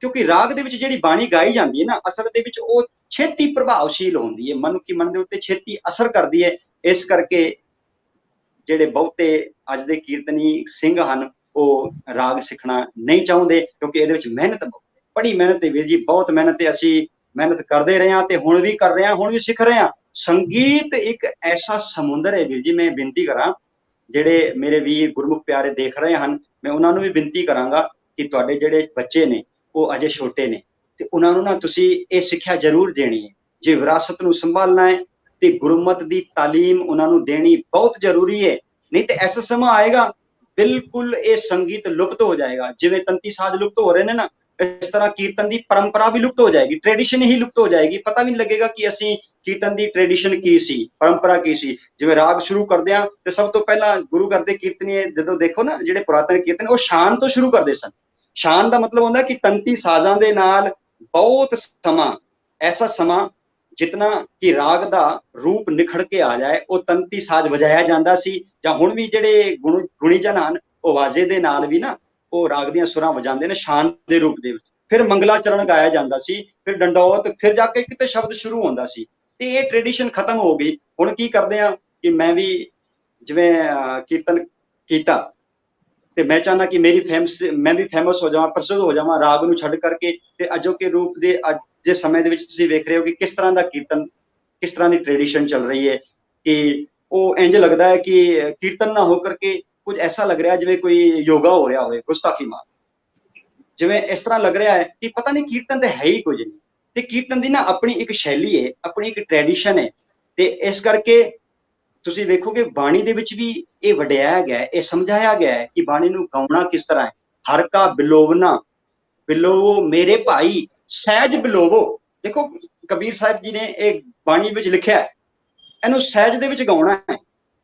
ਕਿਉਂਕਿ ਰਾਗ ਦੇ ਵਿੱਚ ਜਿਹੜੀ ਬਾਣੀ ਗਾਈ ਜਾਂਦੀ ਹੈ ਨਾ, ਅਸਲ ਦੇ ਵਿੱਚ ਉਹ ਛੇਤੀ ਪ੍ਰਭਾਵਸ਼ੀਲ ਹੁੰਦੀ ਹੈ, ਮਨੁੱਖੀ ਮਨ ਦੇ ਉੱਤੇ ਛੇਤੀ ਅਸਰ ਕਰਦੀ ਹੈ। ਇਸ ਕਰਕੇ ਜਿਹੜੇ ਬਹੁਤੇ ਅੱਜ ਦੇ ਕੀਰਤਨੀ ਸਿੰਘ ਹਨ, ਉਹ ਰਾਗ ਸਿੱਖਣਾ ਨਹੀਂ ਚਾਹੁੰਦੇ, ਕਿਉਂਕਿ ਇਹਦੇ ਵਿੱਚ ਮਿਹਨਤ ਬੜੀ ਮਿਹਨਤ ਹੈ ਵੀਰ ਜੀ, ਬਹੁਤ ਮਿਹਨਤ ਹੈ। ਅਸੀਂ ਮਿਹਨਤ ਕਰਦੇ ਰਹੇ ਹਾਂ ਤੇ ਹੁਣ ਵੀ ਕਰ ਰਹੇ ਹਾਂ, ਹੁਣ ਵੀ ਸਿੱਖ ਰਹੇ ਹਾਂ। ਸੰਗੀਤ ਇੱਕ ਐਸਾ ਸਮੁੰਦਰ ਹੈ ਵੀਰ ਜੀ। ਮੈਂ ਬੇਨਤੀ ਕਰਾਂ, ਜਿਹੜੇ ਮੇਰੇ ਵੀਰ ਗੁਰਮੁਖ ਪਿਆਰੇ ਦੇਖ ਰਹੇ ਹਨ, ਮੈਂ ਉਹਨਾਂ ਨੂੰ ਵੀ ਬੇਨਤੀ ਕਰਾਂਗਾ ਕਿ ਤੁਹਾਡੇ ਜਿਹੜੇ ਬੱਚੇ ਨੇ ਉਹ ਅਜੇ ਛੋਟੇ ਨੇ, ਤੇ ਉਹਨਾਂ ਨੂੰ ਨਾ ਤੁਸੀਂ ਇਹ ਸਿੱਖਿਆ ਜ਼ਰੂਰ ਦੇਣੀ ਹੈ। ਜੇ ਵਿਰਾਸਤ ਨੂੰ ਸੰਭਾਲਣਾ ਹੈ ਤੇ ਗੁਰਮਤ ਦੀ ਤਾਲੀਮ ਉਹਨਾਂ ਨੂੰ ਦੇਣੀ ਬਹੁਤ ਜ਼ਰੂਰੀ ਹੈ। ਨਹੀਂ ਤੇ ਐਸਾ ਸਮਾਂ ਆਏਗਾ ਬਿਲਕੁਲ ਇਹ ਸੰਗੀਤ ਲੁਪਤ ਹੋ ਜਾਏਗਾ। ਜਿਵੇਂ ਤੰਤੀ ਸਾਜ਼ ਲੁਪਤ ਹੋ ਰਹੇ ਨੇ ਨਾ, ਇਸ ਤਰ੍ਹਾਂ ਕੀਰਤਨ ਦੀ ਪਰੰਪਰਾ ਵੀ ਲੁਪਤ ਹੋ ਜਾਏਗੀ, ਟ੍ਰੈਡੀਸ਼ਨ ਹੀ ਲੁਪਤ ਹੋ ਜਾਏਗੀ। ਪਤਾ ਵੀ ਨਹੀਂ ਲੱਗੇਗਾ ਕਿ ਅਸੀਂ ਕੀਰਤਨ ਦੀ ਟ੍ਰੈਡੀਸ਼ਨ ਕੀ ਸੀ, ਪਰੰਪਰਾ ਕੀ ਸੀ। ਜਿਵੇਂ ਰਾਗ ਸ਼ੁਰੂ ਕਰਦੇ ਆ ਤੇ ਸਭ ਤੋਂ ਪਹਿਲਾਂ ਗੁਰੂ ਘਰ ਦੇ ਕੀਰਤਨੀ ਜਦੋਂ ਦੇਖੋ ਨਾ, ਜਿਹੜੇ ਪੁਰਾਤਨ ਕੀਰਤਨ, ਉਹ ਸ਼ਾਨ ਤੋਂ ਸ਼ੁਰੂ ਕਰਦੇ ਸਨ। ਸ਼ਾਨ ਦਾ ਮਤਲਬ ਹੁੰਦਾ ਕਿ ਤੰਤੀ ਸਾਜ਼ਾਂ ਦੇ ਨਾਲ ਬਹੁਤ ਸਮਾਂ, ਐਸਾ ਸਮਾਂ ਜਿਤਨਾ ਕਿ ਰਾਗ ਦਾ ਰੂਪ ਨਿਖੜ ਕੇ ਆ ਜਾਏ ਉਹ ਤੰਤੀ ਸਾਜ਼ ਵਜਾਇਆ ਜਾਂਦਾ ਸੀ। ਜਾਂ ਹੁਣ ਵੀ ਜਿਹੜੇ ਗੁਣੀਜਨ ਹਨ ਉਹ ਵਾਜੇ ਦੇ ਨਾਲ ਵੀ ਨਾ ਉਹ ਰਾਗ ਦੀਆਂ ਸੁਰਾਂ ਵਜਾਉਂਦੇ ਨੇ ਸ਼ਾਨ ਦੇ ਰੂਪ ਦੇ ਵਿੱਚ। ਫਿਰ ਮੰਗਲਾ ਚਰਨ ਗਾਇਆ ਜਾਂਦਾ ਸੀ, ਫਿਰ ਡੰਡੌਤ, ਫਿਰ ਜਾ ਕੇ ਕਿਤੇ ਸ਼ਬਦ ਸ਼ੁਰੂ ਹੁੰਦਾ ਸੀ। ਤੇ ਇਹ ਟ੍ਰੈਡੀਸ਼ਨ ਖਤਮ ਹੋ ਗਈ। ਹੁਣ ਕੀ ਕਰਦੇ ਆ ਕਿ ਮੈਂ ਵੀ ਜਿਵੇਂ ਕੀਰਤਨ ਕੀਤਾ ਤੇ ਮੈਂ ਚਾਹੁੰਦਾ ਕਿ ਮੈਂ ਵੀ ਫੇਮਸ ਹੋ ਜਾਵਾਂ, ਪ੍ਰਸਿੱਧ ਹੋ ਜਾਵਾਂ ਰਾਗ ਨੂੰ ਛੱਡ ਕਰਕੇ। ਤੇ ਅਜੋਕੇ ਰੂਪ ਦੇ ਅੱਜ ਦੇ ਸਮੇਂ ਦੇ ਵਿੱਚ ਤੁਸੀਂ ਵੇਖ ਰਹੇ ਹੋ ਕਿ ਕਿਸ ਤਰ੍ਹਾਂ ਦਾ ਕੀਰਤਨ, ਕਿਸ ਤਰ੍ਹਾਂ ਦੀ ਟ੍ਰੈਡੀਸ਼ਨ ਚੱਲ ਰਹੀ ਹੈ ਕਿ ਉਹ ਇੰਜ ਲੱਗਦਾ ਹੈ ਕਿ ਕੀਰਤਨ ਨਾ ਹੋ ਕਰਕੇ ਕੁਝ ਐਸਾ ਲੱਗ ਰਿਹਾ ਜਿਵੇਂ ਕੋਈ ਯੋਗਾ ਹੋ ਰਿਹਾ ਹੋਵੇ, ਗੁਸਤਾਖੀ ਮਾਰ, ਜਿਵੇਂ ਇਸ ਤਰ੍ਹਾਂ ਲੱਗ ਰਿਹਾ ਹੈ ਕਿ ਪਤਾ ਨਹੀਂ ਕੀਰਤਨ ਤੇ ਹੈ ਹੀ ਕੁਝ ਨਹੀਂ। ਤੇ ਕੀਰਤਨ ਦੀ ਨਾ ਆਪਣੀ ਇੱਕ ਸ਼ੈਲੀ ਹੈ, ਆਪਣੀ ਇੱਕ ਟ੍ਰੈਡੀਸ਼ਨ ਹੈ। ਤੇ ਇਸ ਕਰਕੇ ਤੁਸੀਂ ਵੇਖੋਗੇ ਬਾਣੀ ਦੇ ਵਿੱਚ ਵੀ ਇਹ ਵਡਿਆਇਆ ਗਿਆ ਹੈ, ਇਹ ਸਮਝਾਇਆ ਗਿਆ ਹੈ ਕਿ ਬਾਣੀ ਨੂੰ ਗਾਉਣਾ ਕਿਸ ਤਰ੍ਹਾਂ ਹੈ। ਹਰ ਕਾ ਬਿਲੋਵਨਾ, ਬਿਲੋਵੋ ਮੇਰੇ ਭਾਈ ਸਹਿਜ ਬਿਲੋਵੋ। ਦੇਖੋ ਕਬੀਰ ਸਾਹਿਬ ਜੀ ਨੇ ਇਹ ਬਾਣੀ ਵਿੱਚ ਲਿਖਿਆ ਹੈ, ਇਹਨੂੰ ਸਹਿਜ ਦੇ ਵਿੱਚ ਗਾਉਣਾ ਹੈ।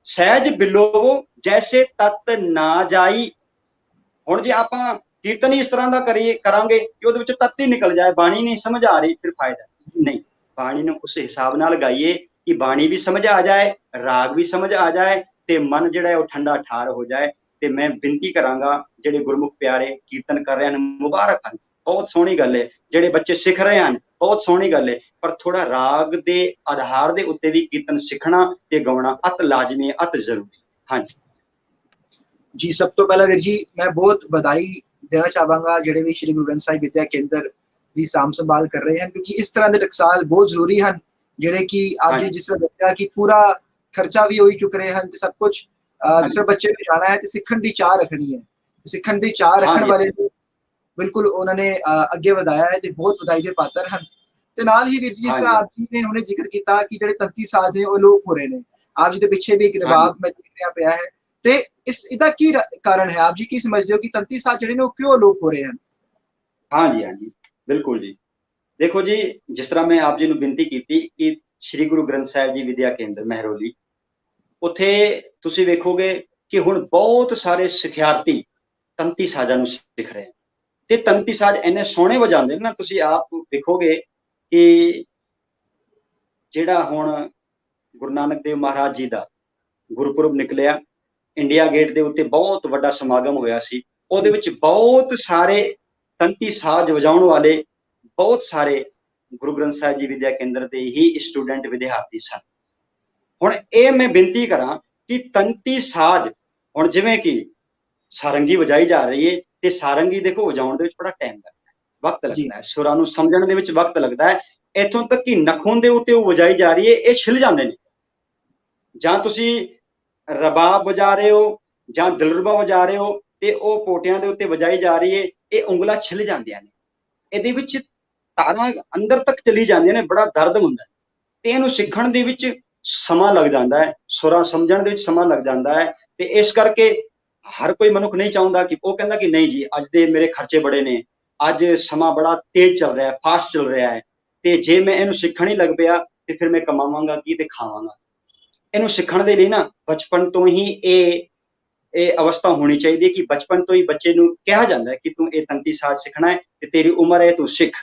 ਸਹਿਜ ਬਿਲੋਵੋ ਜੈਸੇ ਤਤ ਨਾ ਜਾਈ। ਹੁਣ ਜੇ ਆਪਾਂ ਕੀਰਤਨ ਹੀ ਇਸ ਤਰ੍ਹਾਂ ਦਾ ਕਰਾਂਗੇ ਕਿ ਉਹਦੇ ਵਿੱਚ ਤਤ ਹੀ ਨਿਕਲ ਜਾਏ, ਬਾਣੀ ਨਹੀਂ ਸਮਝ ਆ ਰਹੀ, ਫਿਰ ਫਾਇਦਾ ਨਹੀਂ। ਬਾਣੀ ਨੂੰ ਉਸ ਹਿਸਾਬ ਨਾਲ ਗਾਈਏ ਕਿ ਬਾਣੀ ਵੀ ਸਮਝ ਆ ਜਾਏ, ਰਾਗ ਵੀ ਸਮਝ ਆ ਜਾਏ ਤੇ ਮਨ ਜਿਹੜਾ ਹੈ ਉਹ ਠੰਡਾ ਠਾਰ ਹੋ ਜਾਏ। ਤੇ ਮੈਂ ਬੇਨਤੀ ਕਰਾਂਗਾ ਜਿਹੜੇ ਗੁਰਮੁਖ ਪਿਆਰੇ ਕੀਰਤਨ ਕਰ ਰਹੇ ਹਨ, ਮੁਬਾਰਕ ਹਨ, ਬਹੁਤ ਸੋਹਣੀ ਗੱਲ ਹੈ। ਜਿਹੜੇ ਬੱਚੇ ਸਿੱਖ ਰਹੇ ਹਨ, ਬਹੁਤ ਸੋਹਣੀ ਗੱਲ ਹੈ। ਪਰ ਥੋੜਾ ਰਾਗ ਦੇ ਆਧਾਰ ਦੇ ਉੱਤੇ ਵੀ ਕੀਰਤਨ ਸਿੱਖਣਾ ਤੇ ਗਾਉਣਾ ਅਤ ਲਾਜ਼ਮੀ ਹੈ, ਅਤ ਜ਼ਰੂਰੀ। ਹਾਂਜੀ ਜੀ, ਸਭ ਤੋਂ ਪਹਿਲਾਂ ਵੀਰ ਜੀ ਮੈਂ ਬਹੁਤ ਵਧਾਈ ਦੇਣਾ ਚਾਹਾਂਗਾ ਜਿਹੜੇ ਵੀ ਸ਼੍ਰੀ ਗੁਰੂ ਗ੍ਰੰਥ ਸਾਹਿਬ ਵਿਦਿਆ ਕੇਂਦਰ ਦੀ ਸਾਂਭ ਸੰਭਾਲ ਕਰ ਰਹੇ ਹਨ, ਕਿਉਂਕਿ ਇਸ ਤਰ੍ਹਾਂ ਦੇ ਟਕਸਾਲ ਬਹੁਤ ਜ਼ਰੂਰੀ ਹਨ ਜਿਹੜੇ ਕਿ ਅੱਜ ਜਿਸ ਤਰ੍ਹਾਂ ਦੱਸਿਆ ਕਿ ਪੂਰਾ ਖਰਚਾ ਵੀ ਹੋਈ ਚੁੱਕ ਰਹੇ ਹਨ ਤੇ ਸਭ ਕੁਝ ਜਿਸ ਤਰ੍ਹਾਂ ਬੱਚੇ ਨੂੰ ਜਾਣਾ ਹੈ ਤੇ ਸਿੱਖਣ ਦੀ ਚਾਹ ਰੱਖਣੀ ਹੈ, ਸਿੱਖਣ ਦੀ ਚਾਹ ਰੱਖਣ ਵਾਲੇ ਬਿਲਕੁਲ ਉਹਨਾਂ ਨੇ ਅੱਗੇ ਵਧਾਇਆ ਹੈ ਤੇ ਬਹੁਤ ਵਧਾਈ ਦੇ ਪਾਤਰ ਹਨ। ਤੇ ਨਾਲ ਹੀ ਵੀਰ ਜੀ ਜਿਸ ਤਰ੍ਹਾਂ ਆਪ ਜੀ ਨੇ ਹੁਣੇ ਜ਼ਿਕਰ ਕੀਤਾ ਕਿ ਜਿਹੜੇ ਤੰਤੀ ਸਾਜ਼ ਨੇ ਉਹ ਲੋਪ ਹੋ ਰਹੇ ਨੇ, ਆਪ ਜੀ ਦੇ ਪਿੱਛੇ ਵੀ ਇੱਕ ਰਬਾਬ ਮੈਂ ਦੇਖ ਰਿਹਾ ਪਿਆ ਹੈ, ਤੇ ਇਹਦਾ ਕੀ ਕਾਰਨ ਹੈ? ਆਪ ਜੀ ਕੀ ਸਮਝਦੇ ਹੋ ਕਿ ਤੰਤੀ ਸਾਜ਼ ਜਿਹੜੇ ਨੇ ਉਹ ਕਿਉਂ ਲੋਪ ਹੋ ਰਹੇ ਹਨ? ਹਾਂਜੀ ਹਾਂਜੀ ਬਿਲਕੁਲ ਜੀ। ਦੇਖੋ ਜੀ, ਜਿਸ ਤਰ੍ਹਾਂ ਮੈਂ ਆਪ ਜੀ ਨੂੰ ਬੇਨਤੀ ਕੀਤੀ ਕਿ ਸ੍ਰੀ ਗੁਰੂ ਗ੍ਰੰਥ ਸਾਹਿਬ ਜੀ ਵਿਦਿਆ ਕੇਂਦਰ ਮਹਿਰੋਲੀ, ਉੱਥੇ ਤੁਸੀਂ ਵੇਖੋਗੇ ਕਿ ਹੁਣ ਬਹੁਤ ਸਾਰੇ ਸਿੱਖਿਆਰਥੀ ਤੰਤੀ ਸਾਜ਼ਾਂ ਨੂੰ ਸਿੱਖ ਰਹੇ ਹਨ ਤੇ ਤੰਤੀ ਸਾਜ਼ ਇੰਨੇ ਸੋਹਣੇ ਵਜਾਉਂਦੇ ਨੇ ਨਾ, ਤੁਸੀਂ ਆਪ ਵੇਖੋਗੇ ਕਿ ਜਿਹੜਾ ਹੁਣ ਗੁਰੂ ਨਾਨਕ ਦੇਵ ਮਹਾਰਾਜ ਜੀ ਦਾ ਗੁਰਪੁਰਬ ਨਿਕਲਿਆ, ਇੰਡੀਆ ਗੇਟ ਦੇ ਉੱਤੇ ਬਹੁਤ ਵੱਡਾ ਸਮਾਗਮ ਹੋਇਆ ਸੀ। ਉਹਦੇ ਵਿੱਚ ਬਹੁਤ ਸਾਰੇ ਤੰਤੀ ਸਾਜ਼ ਵਜਾਉਣ ਵਾਲੇ ਬਹੁਤ ਸਾਰੇ ਗੁਰੂ ਗ੍ਰੰਥ ਸਾਹਿਬ ਜੀ ਵਿਦਿਆ ਕੇਂਦਰ ਦੇ ਹੀ ਸਟੂਡੈਂਟ ਵਿਦਿਆਰਥੀ ਸਨ। ਹੁਣ ਇਹ ਮੈਂ ਬੇਨਤੀ ਕਰਾਂ ਕਿ ਤੰਤੀ ਸਾਜ਼ ਹੁਣ ਜਿਵੇਂ ਕਿ ਸਾਰੰਗੀ ਵਜਾਈ ਜਾ ਰਹੀ ਹੈ ਤੇ ਸਾਰੰਗੀ ਦੇਖੋ ਵਜਾਉਣ ਦੇ ਵਿੱਚ ਬੜਾ ਟਾਈਮ ਲੱਗਦਾ ਹੈ, ਵਕਤ ਲੱਗਦਾ ਹੈ, ਸੁਰਾਂ ਨੂੰ ਸਮਝਣ ਦੇ ਵਿੱਚ ਵਕਤ ਲੱਗਦਾ ਹੈ। ਇੱਥੋਂ ਤੱਕ ਕਿ ਨਖੂਨ ਦੇ ਉੱਤੇ ਉਹ ਵਜਾਈ ਜਾ ਰਹੀ ਹੈ, ਇਹ ਛਿਲ ਜਾਂਦੇ ਨੇ। ਜਾਂ ਤੁਸੀਂ ਰਬਾਬ ਵਜਾ ਰਹੇ ਹੋ ਜਾਂ ਦਿਲਰੂਬਾ ਵਜਾ ਰਹੇ ਹੋ ਤੇ ਉਹ ਪੋਟਿਆਂ ਦੇ ਉੱਤੇ ਵਜਾਈ ਜਾ ਰਹੀ ਹੈ, ਇਹ ਉਂਗਲਾਂ ਛਿਲ ਜਾਂਦੀਆਂ ਨੇ, ਇਹਦੇ ਵਿੱਚ ਤਾਰਾਂ ਅੰਦਰ ਤੱਕ ਚਲੀ ਜਾਂਦੀਆਂ ਨੇ, ਬੜਾ ਦਰਦ ਹੁੰਦਾ ਤੇ ਇਹਨੂੰ ਸਿੱਖਣ ਦੇ ਵਿੱਚ ਸਮਾਂ ਲੱਗ ਜਾਂਦਾ ਹੈ, ਸੁਰਾਂ ਸਮਝਣ ਦੇ ਵਿੱਚ ਸਮਾਂ ਲੱਗ ਜਾਂਦਾ ਹੈ। ਤੇ ਇਸ ਕਰਕੇ ਹਰ ਕੋਈ ਮਨੁੱਖ ਨਹੀਂ ਚਾਹੁੰਦਾ ਕਿ ਉਹ ਕਹਿੰਦਾ ਕਿ ਨਹੀਂ ਜੀ ਅੱਜ ਦੇ ਮੇਰੇ ਖਰਚੇ ਬੜੇ ਨੇ, ਅੱਜ ਸਮਾਂ ਬੜਾ ਤੇਜ਼ ਚੱਲ ਰਿਹਾ ਹੈ, ਫਾਸਟ ਚੱਲ ਰਿਹਾ ਹੈ, ਤੇ ਜੇ ਮੈਂ ਇਹਨੂੰ ਸਿੱਖਣ ਹੀ ਲੱਗ ਪਿਆ ਤੇ ਫਿਰ ਮੈਂ ਕਮਾਵਾਂਗਾ ਕੀ ਤੇ ਖਾਵਾਂਗਾ। ਇਹਨੂੰ ਸਿੱਖਣ ਦੇ ਲਈ ਨਾ ਬਚਪਨ ਤੋਂ ਹੀ ਇਹ ਅਵਸਥਾ ਹੋਣੀ ਚਾਹੀਦੀ ਹੈ ਕਿ ਬਚਪਨ ਤੋਂ ਹੀ ਬੱਚੇ ਨੂੰ ਕਿਹਾ ਜਾਂਦਾ ਹੈ ਕਿ ਤੂੰ ਇਹ ਤੰਤੀ ਸਾਜ਼ ਸਿੱਖਣਾ ਹੈ ਤੇ ਤੇਰੀ ਉਮਰ ਹੈ ਤੂੰ ਸਿੱਖ।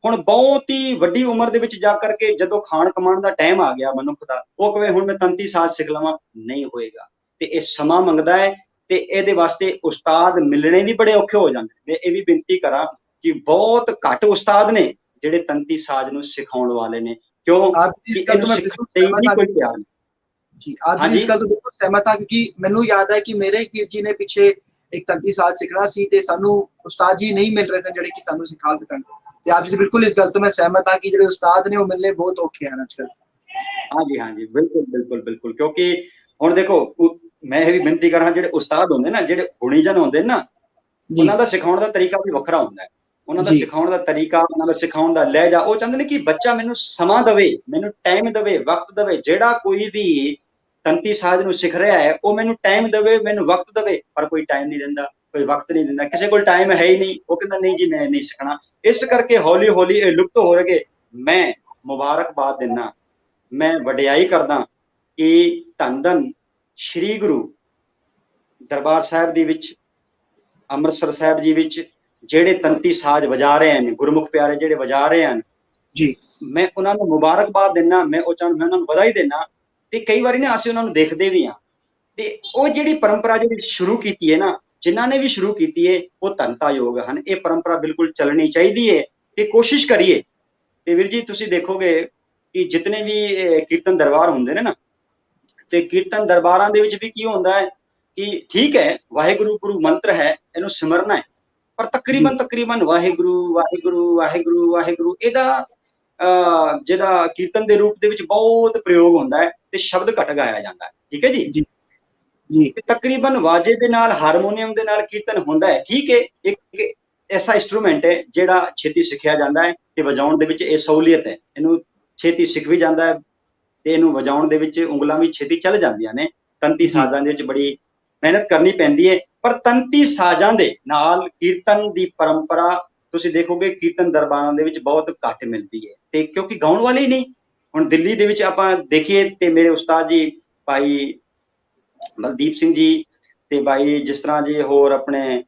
ਹੁਣ ਬਹੁਤ ਹੀ ਵੱਡੀ ਉਮਰ ਦੇ ਵਿੱਚ ਜਾ ਕਰਕੇ ਜਦੋਂ ਖਾਣ ਕਮਾਉਣ ਦਾ ਟਾਈਮ ਆ ਗਿਆ ਮਨੁੱਖ ਦਾ, ਉਹ ਕਹੇ ਹੁਣ ਮੈਂ ਤੰਤੀ ਸਾਜ਼ ਸਿੱਖ ਲਵਾਂ, ਨਹੀਂ ਹੋਏਗਾ। ਤੇ ਇਹ ਸਮਾਂ ਮੰਗਦਾ ਹੈ ਤੇ ਇਹਦੇ ਵਾਸਤੇ ਉਸਤਾਦ ਮਿਲਣੇ ਵੀ ਬੜੇ ਔਖੇ ਹੋ ਜਾਂਦੇ। ਮੈਂ ਇਹ ਵੀ ਬੇਨਤੀ ਕਰਾਂ ਕਿ ਬਹੁਤ ਘੱਟ ਉਸਤਾਦ ਨੇ ਜਿਹੜੇ ਤੰਤੀ ਸਾਜ਼ ਨੂੰ ਸਿਖਾਉਣ ਵਾਲੇ ਨੇ, ਕਿਉਂ ਕਿ ਇਹਨੂੰ ਸਿੱਖਣ ਲਈ ਵੀ ਕੋਈ ਤਿਆਰ ਨਹੀਂ। ਜੀ ਆਪ ਜੀ ਇਸ ਗੱਲ ਤੋਂ ਬਿਲਕੁਲ ਸਹਿਮਤ ਹਾਂ, ਕਿਉਂਕਿ ਮੈਨੂੰ ਯਾਦ ਹੈ ਕਿ ਮੇਰੇ ਵੀਰ ਜੀ ਨੇ ਪਿੱਛੇ ਇੱਕ ਤੰਤੀ ਸਾਜ਼ ਸਿੱਖਣਾ ਸੀ ਤੇ ਸਾਨੂੰ ਉਸਤਾਦ ਜੀ ਨਹੀਂ ਮਿਲ ਰਹੇ ਸਨ ਜਿਹੜੇ ਕਿ ਸਾਨੂੰ ਸਿਖਾ ਸਕਣ। ਤੇ ਆਪ ਜੀ ਬਿਲਕੁਲ ਇਸ ਗੱਲ ਤੋਂ ਮੈਂ ਸਹਿਮਤ ਹਾਂ ਕਿ ਜਿਹੜੇ ਉਸਤਾਦ ਨੇ ਉਹ ਮਿਲਣੇ ਬਹੁਤ ਔਖੇ ਹਨ ਅੱਜ ਕੱਲ੍ਹ। ਹਾਂਜੀ ਹਾਂਜੀ ਬਿਲਕੁਲ ਬਿਲਕੁਲ ਬਿਲਕੁਲ, ਕਿਉਂਕਿ ਹੁਣ ਦੇਖੋ ਮੈਂ ਇਹ ਵੀ ਬੇਨਤੀ ਕਰਾਂ ਜਿਹੜੇ ਉਸਤਾਦ ਹੁੰਦੇ ਨਾ, ਜਿਹੜੇ ਗੁਣੀਜਨ ਹੁੰਦੇ ਨਾ, ਉਹਨਾਂ ਦਾ ਸਿਖਾਉਣ ਦਾ ਤਰੀਕਾ ਵੀ ਵੱਖਰਾ ਹੁੰਦਾ ਹੈ। ਉਹਨਾਂ ਦਾ ਸਿਖਾਉਣ ਦਾ ਤਰੀਕਾ, ਉਹਨਾਂ ਦਾ ਸਿਖਾਉਣ ਦਾ ਲਹਿਜਾ, ਉਹ ਚਾਹੁੰਦੇ ਨੇ ਕਿ ਬੱਚਾ ਮੈਨੂੰ ਸਮਾਂ ਦੇਵੇ, ਮੈਨੂੰ ਟਾਈਮ ਦੇਵੇ, ਵਕਤ ਦੇਵੇ। ਜਿਹੜਾ ਕੋਈ ਵੀ ਤੰਤੀ ਸਾਜ਼ ਨੂੰ ਸਿੱਖ ਰਿਹਾ ਹੈ ਉਹ ਮੈਨੂੰ ਟਾਈਮ ਦੇਵੇ, ਮੈਨੂੰ ਵਕਤ ਦੇਵੇ, ਪਰ ਕੋਈ ਟਾਈਮ ਨਹੀਂ ਦਿੰਦਾ, ਕੋਈ ਵਕਤ ਨਹੀਂ ਦਿੰਦਾ, ਕਿਸੇ ਕੋਲ ਟਾਈਮ ਹੈ ਹੀ ਨਹੀਂ। ਉਹ ਕਹਿੰਦਾ ਨਹੀਂ ਜੀ ਮੈਂ ਨਹੀਂ ਸਿੱਖਣਾ। ਇਸ ਕਰਕੇ ਹੌਲੀ ਹੌਲੀ ਇਹ ਲੁਪਤ ਹੋ ਰਹੇ। ਮੈਂ ਮੁਬਾਰਕਬਾਦ ਦਿੰਦਾ, ਮੈਂ ਵਡਿਆਈ ਕਰਦਾ ਕਿ ਧੰਨ ਧੰਨ ਸ਼੍ਰੀ ਗੁਰੂ ਦਰਬਾਰ ਸਾਹਿਬ ਦੇ ਵਿੱਚ, ਅੰਮ੍ਰਿਤਸਰ ਸਾਹਿਬ ਜੀ ਵਿੱਚ ਜਿਹੜੇ ਤੰਤੀ ਸਾਜ਼ ਵਜਾ ਰਹੇ ਹਨ, ਗੁਰਮੁਖ ਪਿਆਰੇ ਜਿਹੜੇ ਵਜਾ ਰਹੇ ਹਨ, ਜੀ ਮੈਂ ਉਹਨਾਂ ਨੂੰ ਮੁਬਾਰਕਬਾਦ ਦਿੰਦਾ, ਮੈਂ ਉਹਨਾਂ ਨੂੰ ਵਧਾਈ ਦਿੰਦਾ। ਤੇ ਕਈ ਵਾਰੀ ਨਾ ਅਸੀਂ ਉਹਨਾਂ ਨੂੰ ਦੇਖਦੇ ਵੀ ਹਾਂ, ਤੇ ਉਹ ਜਿਹੜੀ ਪਰੰਪਰਾ ਜਿਹੜੀ ਸ਼ੁਰੂ ਕੀਤੀ ਹੈ ਨਾ, ਜਿਨ੍ਹਾਂ ਨੇ ਵੀ ਸ਼ੁਰੂ ਕੀਤੀ ਹੈ ਉਹ ਧੰਨਤਾਯੋਗ ਹਨ। ਇਹ ਪਰੰਪਰਾ ਬਿਲਕੁਲ ਚੱਲਣੀ ਚਾਹੀਦੀ ਹੈ ਤੇ ਕੋਸ਼ਿਸ਼ ਕਰੀਏ। ਤੇ ਵੀਰ ਜੀ ਤੁਸੀਂ ਦੇਖੋਗੇ ਕਿ ਜਿਤਨੇ ਵੀ ਕੀਰਤਨ ਦਰਬਾਰ ਹੁੰਦੇ ਨੇ ਨਾ, ਤੇ ਕੀਰਤਨ ਦਰਬਾਰਾਂ ਦੇ ਵਿੱਚ ਵੀ ਕੀ ਹੁੰਦਾ ਹੈ ਕਿ ਠੀਕ ਹੈ ਵਾਹਿਗੁਰੂ ਗੁਰੂ ਮੰਤਰ ਹੈ, ਇਹਨੂੰ ਸਿਮਰਨਾ ਹੈ, ਪਰ ਤਕਰੀਬਨ ਵਾਹਿਗੁਰੂ ਵਾਹਿਗੁਰੂ ਵਾਹਿਗੁਰੂ ਵਾਹਿਗੁਰੂ ਇਹਦਾ ਜਿਹਦਾ ਕੀਰਤਨ ਦੇ ਰੂਪ ਦੇ ਵਿੱਚ ਬਹੁਤ ਪ੍ਰਯੋਗ ਹੁੰਦਾ ਹੈ ਤੇ ਸ਼ਬਦ ਘੱਟ ਗਾਇਆ ਜਾਂਦਾ ਹੈ। ਠੀਕ ਹੈ ਜੀ। ਜੀ ਤੇ ਤਕਰੀਬਨ ਵਾਜੇ ਦੇ ਨਾਲ, ਹਾਰਮੋਨੀਅਮ ਦੇ ਨਾਲ ਕੀਰਤਨ ਹੁੰਦਾ ਹੈ। ਠੀਕ ਹੈ, ਇੱਕ ਐਸਾ ਇੰਸਟਰੂਮੈਂਟ ਹੈ ਜਿਹੜਾ ਛੇਤੀ ਸਿੱਖਿਆ ਜਾਂਦਾ ਹੈ ਤੇ ਵਜਾਉਣ ਦੇ ਵਿੱਚ ਇਹ ਸਹੂਲੀਅਤ ਹੈ, ਇਹਨੂੰ ਛੇਤੀ ਸਿੱਖ ਵੀ ਜਾਂਦਾ ਹੈ ਤੇ ਇਹਨੂੰ ਵਜਾਉਣ ਦੇ ਵਿੱਚ ਉਂਗਲਾਂ ਵੀ ਛੇਤੀ ਚੱਲ ਜਾਂਦੀਆਂ ਨੇ। ਤੰਤੀ ਸਾਜ਼ਾਂ ਦੇ ਵਿੱਚ ਬੜੀ ਮਿਹਨਤ ਕਰਨੀ ਪੈਂਦੀ ਹੈ, ਪਰ ਤੰਤੀ ਸਾਜ਼ਾਂ ਦੇ ਨਾਲ ਕੀਰਤਨ ਦੀ ਪਰੰਪਰਾ ਤੁਸੀਂ ਦੇਖੋਗੇ ਕੀਰਤਨ ਦਰਬਾਰਾਂ ਦੇ ਵਿੱਚ ਬਹੁਤ ਘੱਟ ਮਿਲਦੀ ਹੈ, ਤੇ ਕਿਉਂਕਿ ਗਾਉਣ ਵਾਲੇ ਹੀ ਨਹੀਂ। ਹੁਣ ਦਿੱਲੀ ਦੇ ਵਿੱਚ ਆਪਾਂ ਦੇਖੀਏ ਤੇ ਮੇਰੇ ਉਸਤਾਦ ਜੀ ਭਾਈ ਬਲਦੀਪ ਸਿੰਘ ਜੀ ਤੇ ਭਾਈ ਜਿਸ ਤਰ੍ਹਾਂ ਜੀ ਹੋਰ ਆਪਣੇ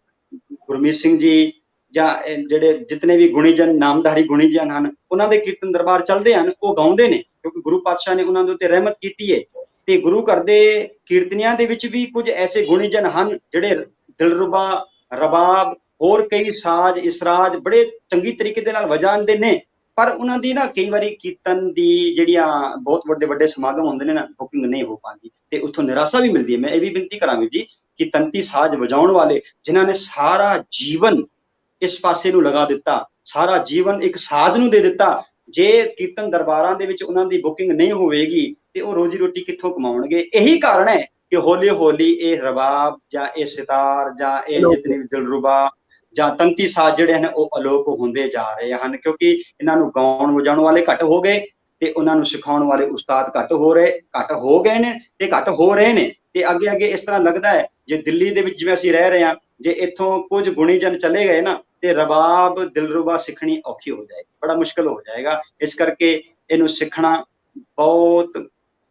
ਗੁਰਮੀਤ ਸਿੰਘ ਜੀ, ਜਾਂ ਜਿਹੜੇ ਜਿਤਨੇ ਵੀ ਗੁਣੀਜਨ ਨਾਮਧਾਰੀ ਗੁਣੀਜਨ ਹਨ, ਉਹਨਾਂ ਦੇ ਕੀਰਤਨ ਦਰਬਾਰ ਚੱਲਦੇ ਹਨ, ਉਹ ਗਾਉਂਦੇ ਨੇ ਕਿਉਂਕਿ ਗੁਰੂ ਪਾਤਸ਼ਾਹ ਨੇ ਉਹਨਾਂ ਦੇ ਉੱਤੇ ਰਹਿਮਤ ਕੀਤੀ ਹੈ। ਤੇ ਗੁਰੂ ਘਰ ਦੇ ਕੀਰਤਨੀਆਂ ਦੇ ਵਿੱਚ ਵੀ ਕੁਝ ਐਸੇ ਗੁਣੀਜਨ ਹਨ ਜਿਹੜੇ ਦਿਲਰੁਬਾ, ਰਬਾਬ, ਹੋਰ ਕਈ ਸਾਜ਼ ਇਸਰਾਜ ਬੜੇ ਚੰਗੀ ਤਰੀਕੇ ਦੇ ਨਾਲ ਵਜਾਉਂਦੇ ਨੇ, ਪਰ ਉਹਨਾਂ ਦੀ ਨਾ ਕਈ ਵਾਰੀ ਕੀਰਤਨ ਦੀ ਜਿਹੜੀਆਂ ਬਹੁਤ ਵੱਡੇ ਵੱਡੇ ਸਮਾਗਮ ਹੁੰਦੇ ਨੇ ਨਾ, ਬੁਕਿੰਗ ਨਹੀਂ ਹੋ ਪਾਉਂਦੀ ਤੇ ਉੱਥੋਂ ਨਿਰਾਸ਼ਾ ਵੀ ਮਿਲਦੀ ਹੈ। ਮੈਂ ਇਹ ਵੀ ਬੇਨਤੀ ਕਰਾਂਗੀ ਜੀ ਕਿ ਤੰਤੀ ਸਾਜ਼ ਵਜਾਉਣ ਵਾਲੇ ਜਿਨ੍ਹਾਂ ਨੇ ਸਾਰਾ ਜੀਵਨ ਇਸ ਪਾਸੇ ਨੂੰ ਲਗਾ ਦਿੱਤਾ, ਸਾਰਾ ਜੀਵਨ ਇੱਕ ਸਾਜ਼ ਨੂੰ ਦੇ ਦਿੱਤਾ, ਜੇ ਕੀਰਤਨ ਦਰਬਾਰਾਂ ਦੇ ਵਿੱਚ ਉਹਨਾਂ ਦੀ ਬੁਕਿੰਗ ਨਹੀਂ ਹੋਵੇਗੀ ਤੇ ਉਹ ਰੋਜੀ ਰੋਟੀ ਕਿੱਥੋਂ ਕਮਾਉਣਗੇ। ਇਹੀ ਕਾਰਨ ਹੈ ਕਿ ਹੌਲੀ ਹੌਲੀ ਇਹ ਰਬਾਬ ਜਾਂ ਇਹ ਸਿਤਾਰ ਜਾਂ ਇਹ ਜਿਤਨੇ ਵੀ ਦਿਲਰੁਬਾ ਜਾਂ ਤੰਤੀ ਸਾਜ਼ ਜਿਹੜੇ ਹਨ ਉਹ ਅਲੋਪ ਹੁੰਦੇ ਜਾ ਰਹੇ ਹਨ, ਕਿਉਂਕਿ ਇਹਨਾਂ ਨੂੰ ਗਾਉਣ ਵਜਾਉਣ ਵਾਲੇ ਘੱਟ ਹੋ ਗਏ ਤੇ ਉਹਨਾਂ ਨੂੰ ਸਿਖਾਉਣ ਵਾਲੇ ਉਸਤਾਦ ਘੱਟ ਹੋ ਗਏ ਨੇ ਤੇ ਘੱਟ ਹੋ ਰਹੇ ਨੇ। ਤੇ ਅੱਗੇ ਅੱਗੇ ਇਸ ਤਰ੍ਹਾਂ ਲੱਗਦਾ ਹੈ ਜੇ ਦਿੱਲੀ ਦੇ ਵਿੱਚ ਜਿਵੇਂ ਅਸੀਂ ਰਹਿ ਰਹੇ ਹਾਂ, ਜੇ ਇੱਥੋਂ ਕੁਝ ਗੁਣੀਜਨ ਚਲੇ ਗਏ ਨਾ ਤੇ ਰਬਾਬ ਦਿਲਰੁਬਾ ਸਿੱਖਣੀ ਔਖੀ ਹੋ ਜਾਏਗੀ, ਬੜਾ ਮੁਸ਼ਕਲ ਹੋ ਜਾਏਗਾ। ਇਸ ਕਰਕੇ ਇਹਨੂੰ ਸਿੱਖਣਾ ਬਹੁਤ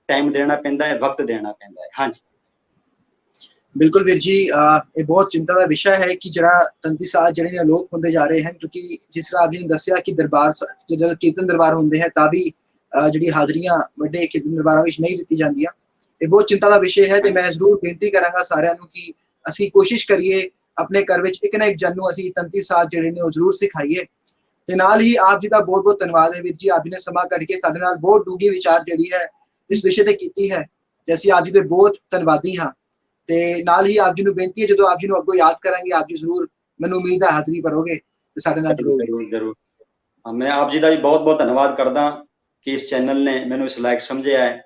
ਟਾਈਮ ਦੇਣਾ ਪੈਂਦਾ ਹੈ, ਵਕਤ ਦੇਣਾ ਪੈਂਦਾ ਹੈ। ਹਾਂਜੀ ਬਿਲਕੁਲ ਵੀਰ ਜੀ, ਇਹ ਬਹੁਤ ਚਿੰਤਾ ਦਾ ਵਿਸ਼ਾ ਹੈ ਕਿ ਜਿਹੜਾ ਤੰਤੀ ਸਾਜ਼ ਜਿਹੜੇ ਨੇ ਅਲੋਪ ਹੁੰਦੇ ਜਾ ਰਹੇ ਹਨ, ਕਿਉਂਕਿ ਜਿਸ ਤਰ੍ਹਾਂ ਆਪ ਜੀ ਨੇ ਦੱਸਿਆ ਕਿ ਦਰਬਾਰ ਜਦੋਂ ਕੀਰਤਨ ਦਰਬਾਰ ਹੁੰਦੇ ਹੈ ਤਾਂ ਵੀ ਜਿਹੜੀ ਹਾਜ਼ਰੀਆਂ ਵੱਡੇ ਕੀਰਤਨ ਦਰਬਾਰਾਂ ਵਿੱਚ ਨਹੀਂ ਦਿੱਤੀ ਜਾਂਦੀਆਂ। ਇਹ ਬਹੁਤ ਚਿੰਤਾ ਦਾ ਵਿਸ਼ਾ ਹੈ ਤੇ ਮੈਂ ਜ਼ਰੂਰ ਬੇਨਤੀ ਕਰਾਂਗਾ ਸਾਰਿਆਂ ਨੂੰ ਕਿ ਅਸੀਂ ਕੋਸ਼ਿਸ਼ ਕਰੀਏ ਆਪਣੇ ਘਰ ਵਿੱਚ ਇੱਕ ਨਾ ਇੱਕ ਜਨ ਨੂੰ ਅਸੀਂ ਤੰਤੀ ਸਾਜ਼ ਜਿਹੜੇ ਨੇ ਉਹ ਜ਼ਰੂਰ ਸਿਖਾਈਏ। ਤੇ ਨਾਲ ਹੀ ਆਪ ਜੀ ਦਾ ਬਹੁਤ ਬਹੁਤ ਧੰਨਵਾਦ ਹੈ ਵੀਰ ਜੀ, ਆਪ ਜੀ ਨੇ ਸਮਾਂ ਕੱਢ ਕੇ ਸਾਡੇ ਨਾਲ ਬਹੁਤ ਡੂੰਘੀ ਵਿਚਾਰ ਜਿਹੜੀ ਹੈ ਇਸ ਵਿਸ਼ੇ ਤੇ ਕੀਤੀ ਹੈ ਤੇ ਅਸੀਂ ਆਪ ਜੀ ਦੇ ਬਹੁਤ ਧੰਨਵਾਦੀ ਹਾਂ। ਤੇ ਨਾਲ ਹੀ ਆਪ ਜੀ ਨੂੰ ਬੇਨਤੀ ਹੈ ਜਦੋਂ ਆਪ ਜੀ ਨੂੰ ਅੱਗੋਂ ਯਾਦ ਕਰਾਂਗੇ ਆਪ ਜੀ ਜ਼ਰੂਰ, ਮੈਨੂੰ ਉਮੀਦ ਹੈ ਹਾਜ਼ਰੀ ਭਰੋਗੇ ਤੇ ਸਾਡੇ ਨਾਲ ਜੁੜੋਗੇ। ਜ਼ਰੂਰ। ਮੈਂ ਆਪ ਜੀ ਦਾ ਵੀ ਬਹੁਤ ਬਹੁਤ ਧੰਨਵਾਦ ਕਰਦਾ ਕਿ ਇਸ ਚੈਨਲ ਨੇ ਮੈਨੂੰ ਇਸ ਲਾਇਕ ਸਮਝਿਆ ਹੈ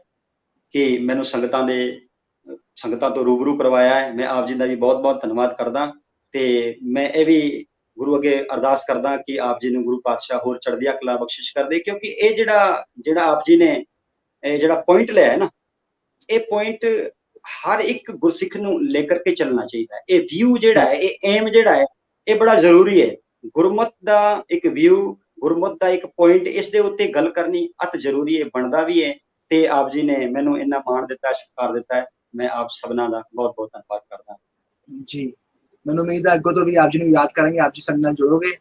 ਕਿ ਮੈਨੂੰ ਸੰਗਤਾਂ ਤੋਂ ਰੂਬਰੂ ਕਰਵਾਇਆ ਹੈ। ਮੈਂ ਆਪ ਜੀ ਦਾ ਵੀ ਬਹੁਤ ਬਹੁਤ ਧੰਨਵਾਦ ਕਰਦਾ ਤੇ ਮੈਂ ਇਹ ਵੀ ਗੁਰੂ ਅੱਗੇ ਅਰਦਾਸ ਕਰਦਾ ਕਿ ਆਪ ਜੀ ਨੂੰ ਗੁਰੂ ਪਾਤਸ਼ਾਹ ਹੋਰ ਚੜ੍ਹਦੀਆਂ ਕਲਾ ਬਖਸ਼ਿਸ਼ ਕਰਦੇ, ਕਿਉਂਕਿ ਇਹ ਜਿਹੜਾ ਆਪ ਜੀ ਨੇ ਇਹ ਜਿਹੜਾ ਪੁਆਇੰਟ ਲਿਆ ਹੈ ਨਾ, ਇਹ ਪੁਆਇੰਟ ਹਰ ਇੱਕ ਗੁਰਸਿੱਖ ਨੂੰ ਲੈ ਕਰਕੇ ਚੱਲਣਾ ਚਾਹੀਦਾ ਹੈ। ਇਹ ਵਿਊ ਜਿਹੜਾ ਹੈ, ਇਹ ਏਮ ਜਿਹੜਾ ਹੈ, ਇਹ ਬੜਾ ਜ਼ਰੂਰੀ ਹੈ। ਗੁਰਮਤ ਦਾ ਇੱਕ ਵਿਊ, ਗੁਰਮਤ ਦਾ ਇੱਕ ਪੁਆਇੰਟ, ਇਸ ਦੇ ਉੱਤੇ ਗੱਲ ਕਰਨੀ ਅਤ ਜ਼ਰੂਰੀ ਹੈ, ਬਣਦਾ ਵੀ ਹੈ। ਤੇ ਆਪ ਜੀ ਨੇ ਮੈਨੂੰ ਇੰਨਾ ਮਾਣ ਦਿੱਤਾ, ਸਤਿਕਾਰ ਦਿੱਤਾ ਹੈ, ਮੈਂ ਆਪ ਸਭਨਾਂ ਦਾ ਬਹੁਤ ਬਹੁਤ ਧੰਨਵਾਦ ਕਰਦਾ ਜੀ। ਮੈਨੂੰ ਉਮੀਦ ਹੈ ਅੱਗੋਂ ਤੋਂ ਵੀ ਆਪ ਜੀ ਨੂੰ ਯਾਦ ਕਰਾਂਗੇ, ਆਪ ਜੀ ਸਾਡੇ ਨਾਲ ਜੁੜੋਗੇ।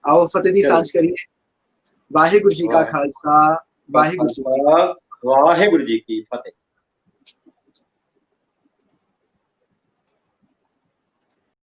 ਆਓ ਫਤਿਹ ਦੀ ਸਾਂਝ ਕਰੀਏ। ਵਾਹਿਗੁਰੂ ਜੀ ਕਾ ਖਾਲਸਾ, ਵਾਹਿਗੁਰੂ ਜੀ ਕੀ ਫਤਿਹ।